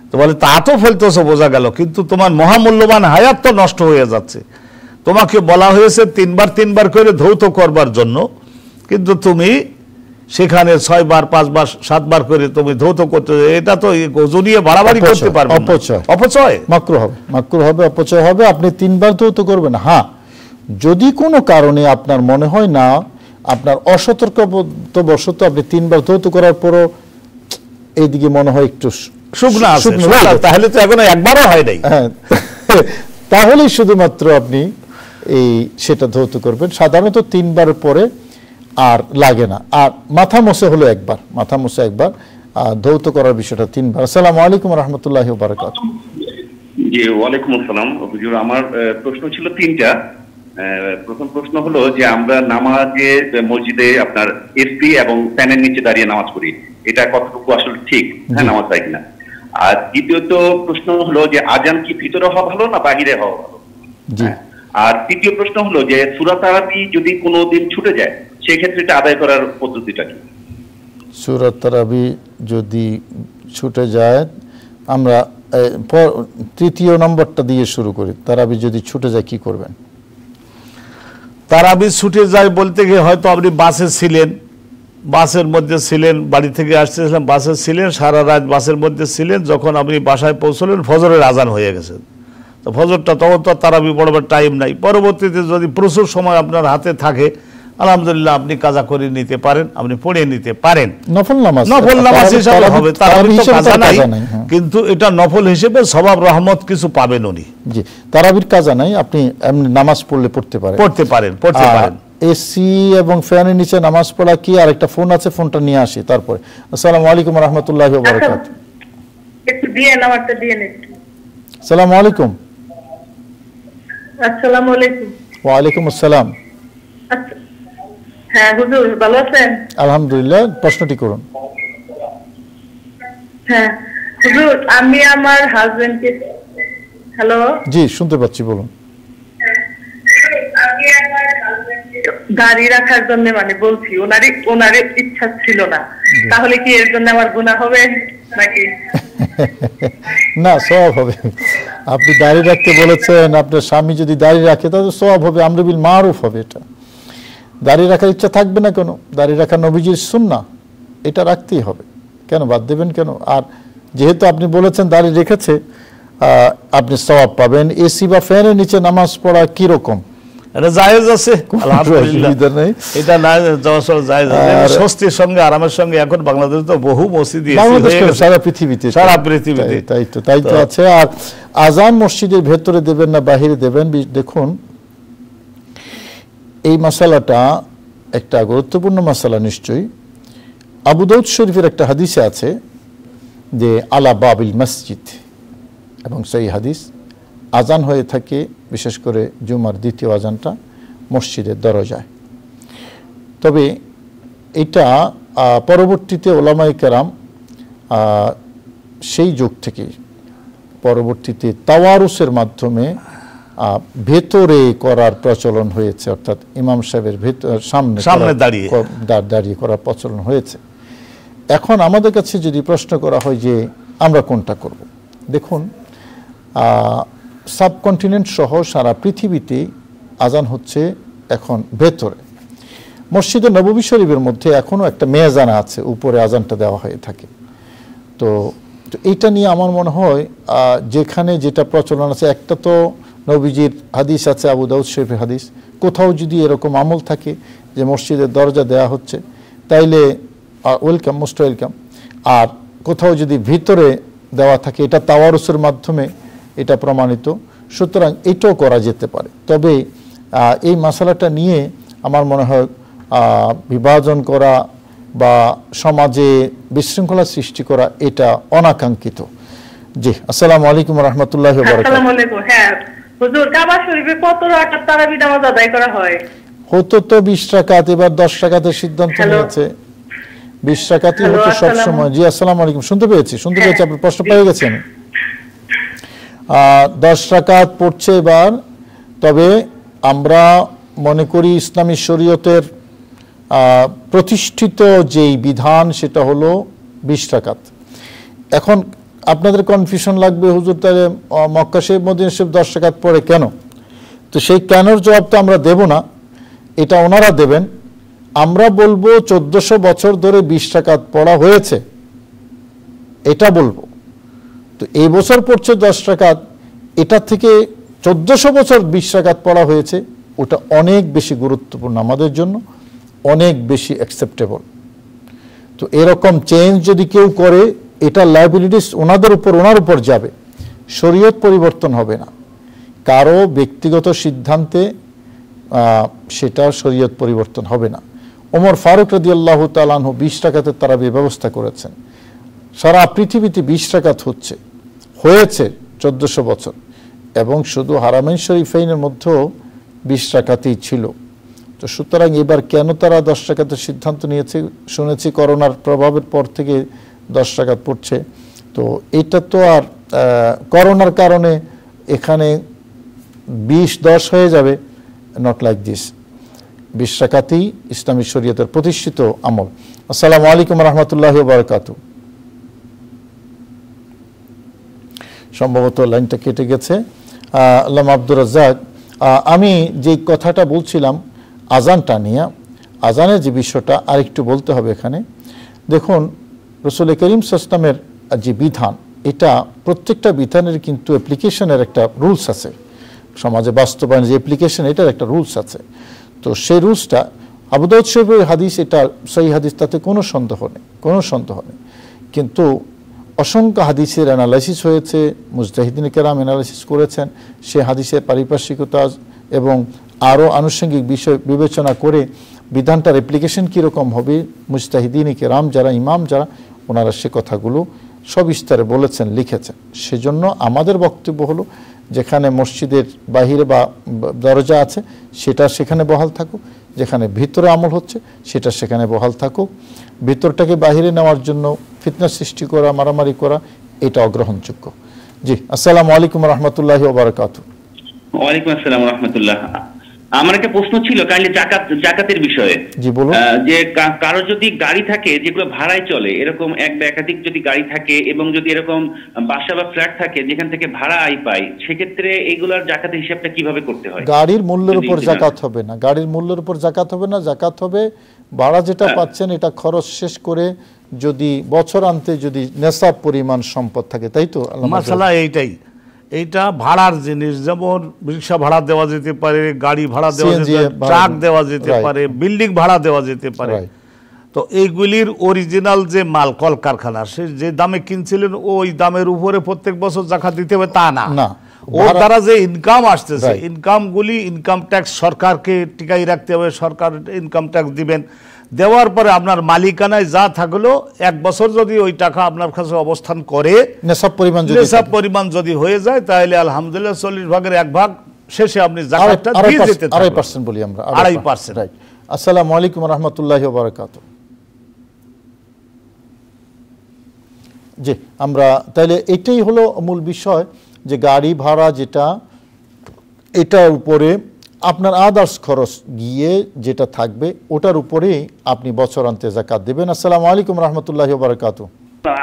তো বলে তা তো ফেলতেছো বোঝা গেল, কিন্তু তোমার মহামূল্যবান হায়াত তো নষ্ট হয়ে যাচ্ছে। তোমাকে বলা হয়েছে 3 বার করে ধৌত করবার জন্য, কিন্তু তুমি সেখানে 6 বার 5 বার 7 বার করে তুমি ধৌত করতে, এটা তো ওযু নিয়ে বাড়াবাড়ি করতে পারবে না। অপচয় মাকরুহ হবে, মাকরুহ হবে, অপচয় হবে। আপনি 3 বার ধৌত করবেন। হ্যাঁ, যদি কোনো কারণে আপনার মনে হয় না, আপনার অসতর্কবশত আপনি 3 বার ধৌত করার পরও এইদিকে মনে হয় একটু শুকনা আছে, তাহলে তো এখনো একবারও হয় নাই, হ্যাঁ, তাহলেই শুধুমাত্র আপনি সেটা ধৌত করবেন। সাধারণত 3 বার পরে আর লাগে না। আর মাথা মোছে হলো একবার, মাথা মোছে একবার, ধৌত করার বিষয়টা 3 বার। আসসালামু আলাইকুম ওয়া রাহমাতুল্লাহি ওয়া বারাকাতুহু। জি, ওয়ালাইকুম আসসালাম। হুজুর, আমার প্রশ্ন ছিল 3টা। প্রথম প্রশ্ন হলো যে আমরা নামাজে মসজিদে আপনার এসি এবং ফ্যানের নিচে দাঁড়িয়ে নামাজ পড়ি, এটা কতটুকু আসলে ঠিক, হ্যাঁ, নামাজ হয় কিনা? আর দ্বিতীয়ত প্রশ্ন হলো যে আজান কি ভিতরে হওয়া ভালো না বাহিরে হওয়া ভালো? আর তৃতীয় প্রশ্ন হলো যে সূরা তারাবি যদি কোনোদিন ছুটে যায় সেক্ষেত্রে এটা আদায় করার পদ্ধতিটা কি? সূরা তারাবি যদি ছুটে যায়, আমরা তৃতীয় নম্বরটা দিয়ে শুরু করি। তারাবি যদি ছুটে যায় কি করবেন? তারাবি ছুটে যায় বলতে গিয়ে হয়তো আপনি বাসে ছিলেন, বাসের মধ্যে ছিলেন, বাড়ি থেকে আসতেছিলেন, বাসে ছিলেন, সারা রাত বাসের মধ্যে ছিলেন, যখন আপনি বাসায় পৌঁছলেন ফজরের আজান হয়ে গেছে। তো ফজরটা তখন তো তারাবি পড়বার টাইম নাই। পরবর্তীতে যদি প্রচুর সময় আপনার হাতে থাকে, আলহামদুলিল্লাহ আপনি কাজা করে নিতে পারেন, আপনি পড়ে নিতে পারেন, নফল নামাজ হিসাবে হবে। তারাবি তো কাজা নাই, কিন্তু এটা নফল হিসেবে সওয়াব রহমত কিছু পাবেন উনি। জি, তারাবির কাজা নাই, আপনি এমনি নামাজ পড়লে পড়তে পারেন। এসি এবং ফ্যানের নিচে নামাজ পড়া কি? আর একটা ফোন আছে, ফোনটা নিয়ে আসি তারপরে। আসসালামু আলাইকুম ওয়া রাহমাতুল্লাহি ওয়া বারাকাতুহু। একটু দিয়ে নামাজটা দিয়ে নিন। আসসালামু আলাইকুম। আসসালামু আলাইকুম। ওয়া আলাইকুম আসসালাম। হ্যাঁ হুজুর, ভালো আছেন? আলহামদুলিল্লাহ। প্রশ্নটি করুন। হ্যাঁ হুজুর, আমি আমার হাজবেন্ডকে, হ্যালো, জি শুনতে পাচ্ছি, বলুন। দাড়ি রাখার জন্য বলছি, ওনারই ইচ্ছা ছিল না, তাহলে কি এর জন্য আমার গুনাহ হবে নাকি? না, সওয়াব হবে। আপনি দাড়ি রাখতে বলেছেন, আপনার স্বামী যদি দাড়ি রাখে তাহলে সওয়াব হবে, আমরু বিল মারুফ হবে। এটা দাড়ি রাখার ইচ্ছা থাকবে না কেন? দাড়ি রাখা নবীজির সুন্নাহ, এটা রাখতেই হবে, কেন বাদ দেবেন কেন? আর যেহেতু আপনি বলেছেন দাড়ি রেখেছে, আপনি সওয়াব পাবেন। এসি বা ফ্যানের নিচে নামাজ পড়া কি রকম? এটা জায়েজ আছে, আলহামদুলিল্লাহ। এটা না জায়েজ আছে, স্বস্তির সঙ্গে আরামের সঙ্গে। এখন বাংলাদেশে তো বহু মসজিদ, সারা পৃথিবীতে তাই তো আছে। আর আজান মসজিদের ভেতরে দেবেন না বাহিরে দেবেন? দেখুন, এই মাসালাটা একটা গুরুত্বপূর্ণ মাসালা নিশ্চয়ই। আবু দাউদ শরীফের একটা হাদিসে আছে যে আলা বাবিল মসজিদ, এবং সেই হাদিস আজান হয়ে থাকে বিশেষ করে জুমার দ্বিতীয় আজানটা মসজিদের দরজায়। তবে এটা পরবর্তীতে ওলামায়ে কেরাম সেই যুগ থেকে পরবর্তীতে তাওয়ারুসের মাধ্যমে ভেতরে করার প্রচলন হয়েছে, অর্থাৎ ইমাম সাহেবের সামনে দাঁড়িয়ে করার প্রচলন হয়েছে। এখন আমাদের কাছে যদি প্রশ্ন করা হয় যে আমরা কোনটা করব, দেখুন, সাবকন্টিনেন্ট সহ সারা পৃথিবীতে আজান হচ্ছে এখন ভেতরে। মসজিদে নববী শরীফের মধ্যে এখনও একটা মেয়াজানা আছে, উপরে আজানটা দেওয়া হয়ে থাকে। তো এইটা নিয়ে আমার মনে হয় যেখানে যেটা প্রচলন আছে, একটা তো নবীজির হাদিস আছে, আবু দাউদ শরীফের হাদিস। কোথাও যদি এরকম আমল থাকে যে মসজিদের দরজা দেওয়া হচ্ছে, তাইলে ওয়েলকাম, মোস্ট ওয়েলকাম। আর কোথাও যদি ভিতরে দেওয়া থাকে, এটা তাওয়ারুসের মাধ্যমে এটা প্রমাণিত, সুতরাং এটাও করা যেতে পারে। তবে এই মশালাটা নিয়ে আমার মনে হয় বিভাজন করা বা সমাজে বিশৃঙ্খলা সৃষ্টি করা এটা অনাকাঙ্ক্ষিত। জি, আসসালামু আলাইকুম ওয়া রাহমাতুল্লাহি ওয়া বারাকাতুহু। আসসালামু আলাইকুম। হ্যাঁ হুজুর, কাবা শরীফে কত রাকাত তারাবি নামাজ আদায় করা হয়? হতো তো 20 রাকাত, এবার 10 রাকাতের সিদ্ধান্ত নিয়েছে। 20 রাকাতই হতো সব সময়। জি, আসসালামু আলাইকুম। শুনতে পেয়েছি, আপনার প্রশ্ন পেয়ে গেছেন। 10 রাকাত পড়ছে এবার। তবে আমরা মনে করি ইসলামী শরীয়তের প্রতিষ্ঠিত যেই বিধান সেটা হলো 20 রাকাত। এখন আপনাদের কনফিউশন লাগবে, হুজুর তাহলে মক্কা শরীফ মদিনা শরীফ 10 রাকাত পড়ে কেন? তো সেই কেনর জবাব তো আমরা দেব না, এটা ওনারা দেবেন। আমরা বলবো 1400 বছর ধরে 20 রাকাত পড়া হয়েছে, এটা বলবো। তো এই বছর পড়ছে 10 রাকাত, এটা থেকে 1400 বছর 20 রাকাত পড়া হয়েছে, ওটা অনেক বেশি গুরুত্বপূর্ণ আমাদের জন্য, অনেক বেশি অ্যাকসেপ্টেবল। তো এরকম চেঞ্জ যদি কেউ করে, এটা লায়াবিলিটিস ওনার উপর যাবে, শরীয়ত পরিবর্তন হবে না। কারো ব্যক্তিগত সিদ্ধান্তে সেটা শরীয়ত পরিবর্তন হবে না। ওমর ফারুক রাদিয়াল্লাহু তাআলা আনহু 20 রাকাতের তারাবির ব্যবস্থা করেছেন। সারা পৃথিবীতে 20 রাকাত হয়েছে 1400 বছর, এবং শুধু হারামাইন শরীফাইনের মধ্যেও 20 রাকাতই ছিল। তো সুতরাং এবার কেন তারা 10 রাকাতের সিদ্ধান্ত নিয়েছে, শুনেছি করোনার প্রভাবের পর থেকে 10 রাকাত পড়ছে। তো এটা তো আর করোনার কারণে এখানে 20-10 হয়ে যাবে, নট লাইক দিস। 20 রাকাতই ইসলামী শরীয়তের প্রতিষ্ঠিত আমল। আসসালামু আলাইকুম রহমতুল্লাহি ওয়া বারাকাতুহু। সম্ভবত লাইনটা কেটে গেছে। আল্লামা আব্দুর রাজ্জাক, আমি যে কথাটা বলছিলাম আজানটা নিয়ে, আজানের যে বিষয়টা আরেকটু বলতে হবে এখানে। দেখুন, রাসূল করিম সাল্লাল্লাহু আলাইহি ওয়াসাল্লামের যে বিধান, এটা প্রত্যেকটা বিধানের কিন্তু অ্যাপ্লিকেশনের একটা রুলস আছে, সমাজে বাস্তবায়নের যে অ্যাপ্লিকেশন, এটার একটা রুলস আছে। তো সেই রুলসটা আবু দাউদ শরীফের হাদিস, এটা সহিহ হাদিস, তাতে কোনো সন্দেহ নেই। কিন্তু অসংখ্য হাদিসের অ্যানালাইসিস হয়েছে, মুজতাহিদিন কেরাম অ্যানালাইসিস করেছেন, সে হাদিসের পারিপার্শ্বিকতা এবং আরও আনুষঙ্গিক বিষয় বিবেচনা করে বিধানটার অ্যাপ্লিকেশন কীরকম হবে, মুজতাহিদিন কেরাম যারা, ইমাম যারা, ওনারা সে কথাগুলো সবিস্তারে বলেছেন, লিখেছেন। সেজন্য আমাদের বক্তব্য হলো, যেখানে মসজিদের বাহিরে বা দরজা আছে সেটা সেখানে বহাল থাকুক, যেখানে ভিতরে আমল হচ্ছে সেটা সেখানে বহাল থাকুক। ভিতরটাকে বাহিরে নেওয়ার জন্য ফিতনা সৃষ্টি করা, মারামারি করা, এটা অগ্রহণযোগ্য। জি, আসসালামু আলাইকুম রহমতুল্লাহি ওয়া বারাকাতুহু। ওয়ালাইকুম আসসালাম রহমতুল্লাহ। আমার একটা প্রশ্ন ছিল কাইন্ডলি জাকাতের বিষয়ে। জি বলুন। যে কারো যদি গাড়ি থাকে যেগুলো ভাড়ায় চলে, এরকম এক বা একাধিক যদি গাড়ি থাকে এবং যদি এরকম বাসা বা ফ্ল্যাট থাকে যেখান থেকে ভাড়া আয় পায়, সেক্ষেত্রে এইগুলোর জাকাতের হিসাবটা কিভাবে করতে হয়? গাড়ির মূল্যের উপর জাকাত হবে না, গাড়ির মূল্যের উপর জাকাত হবে না। জাকাত হবে ভাড়া যেটা পাচ্ছেন, এটা খরচ শেষ করে যদি বছর আনতে যদি নেশাব পরিমাণ সম্পদ থাকে, তাই তো? মাসালা এইটা ভাড়ার জিনিস, যেমন রিক্সা ভাড়া দেওয়া যেতে পারে, গাড়ি ভাড়া দেওয়া যেতে পারে, ট্রাক দেওয়া যেতে পারে, বিল্ডিং ভাড়া দেওয়া যেতে পারে। তো এইগুলির অরিজিনাল যে মাল, কলকারখানা, সে যে দামে কিনছিলেন ওই দামের উপরে প্রত্যেক বছর জাকাত দিতে হবে তা না। ওর দ্বারা যে ইনকাম আসতেছে, ইনকামগুলি ইনকাম ট্যাক্স সরকারকে টিকাই রাখতে হবে, সরকার ইনকাম ট্যাক্স দিবেন। দেওয়ার পরে আপনার মালিকানায় যা থাকলো, এক বছর যদি ওই টাকা আপনার কাছে অবস্থান করে, নেশাব পরিমাণ যদি হয়ে যায়, তাহলে আলহামদুলিল্লাহ 40 ভাগের 1 ভাগ শেষে আপনি জাকাতটা দিয়ে দিতে থাকবেন। 2.5% বলি আমরা, 2.5%। রাইট। আসসালামু আলাইকুম রহমতুল্লাহি ওয়া বারাকাতুহু। জি, আমরা তাহলে এটাই হলো মূল বিষয়, যে গাড়ি ভাড়া যেটা, এটার উপরে আপনার আদার্স খরচ গিয়ে যেটা থাকবে, ওটার উপরেই আপনি বছরান্তে যাকাত দেবেন। আসসালামু আলাইকুম রহমতুল্লাহি ওয়া বারাকাতুহু।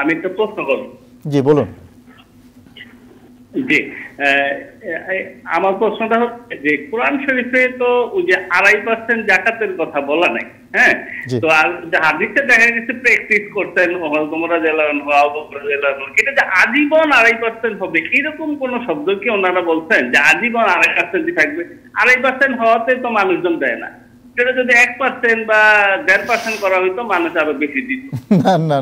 আমি একটা প্রশ্ন করব। জি বলুন। জি, আমার প্রশ্নটা হচ্ছে যে কোরআন শরীফে তো ওই যে 2.5% জাকাতের কথা বলা নাই, হ্যাঁ? তো আর যে হাদিসে দেখা গেছে প্র্যাকটিস করতেন ওমর রাদিয়াল্লাহু আনহু, আবু বকর রাদিয়াল্লাহু আনহু, এটা যে আজীবন 2.5% হবে, এরকম কোন শব্দ কি ওনারা বলছেন যে আজীবন 2.5% থাকবে? 2.5% হওয়াতে তো মানুষজন দেয় না, সেটা যদি 1% বা 1.5% করা হইতো মানুষ আরো বেশি দিত। না,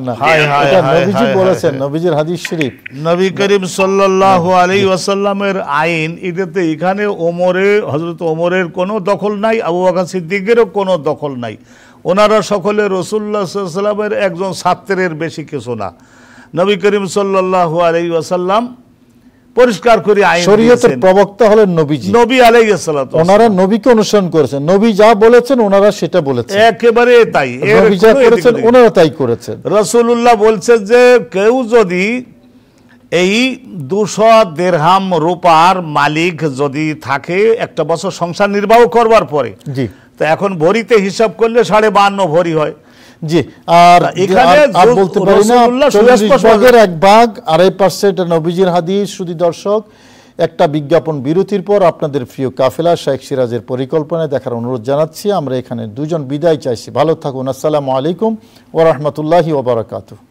এটা নবীজি বলেছেন, নবীজির হাদিস শরীফ, নবী করিম সাল্লাল্লাহু আলাইহি ওয়াসাল্লামের আইন। এটাতে এখানে হযরত ওমরের কোনো দখল নাই, আবু বকর সিদ্দিকেরও কোনো দখল নাই। ওনারা সকলে রাসূলুল্লাহ সাল্লাল্লাহু আলাইহি ওয়াসাল্লামের একজন ছাত্রের বেশি কিছু না। নবী করিম সাল্লাল্লাহু আলাইহি ওয়াসাল্লাম পরিষ্কার করে আইন, শরীয়তের প্রবক্তা হলেন নবীজি, নবী আলাইহিস সালাতু। ওনারা নবীকে অনুসরণ করেছেন, নবী যা বলেছেন ওনারা সেটা বলেছেন, একেবারে তাই। নবী যা করেছেন ওনারা তাই করেছেন। রাসূলুল্লাহ বলছেন যে কেউ যদি এই 200 দিরহাম রূপার মালিক যদি থাকে একটা বছর সংসার নির্বাহ করবার পরে, জি, তো এখন ভরিতে হিসাব করলে 52.5 ভরি হয়। জি, আর এখানে বলতে পারি না 40 ভাগের 1 ভাগ 2.5% নবীজির হাদিস। শুধু দর্শক, একটা বিজ্ঞাপন বিরতির পর আপনাদের প্রিয় কাফেলা শেখ সিরাজের পরিকল্পনায় দেখার অনুরোধ জানাচ্ছি। আমরা এখানে দুজন বিদায় চাইছি। ভালো থাকুন। আসসালামু আলাইকুম ওয়া রাহমাতুল্লাহি ওয়া বারাকাতুহু।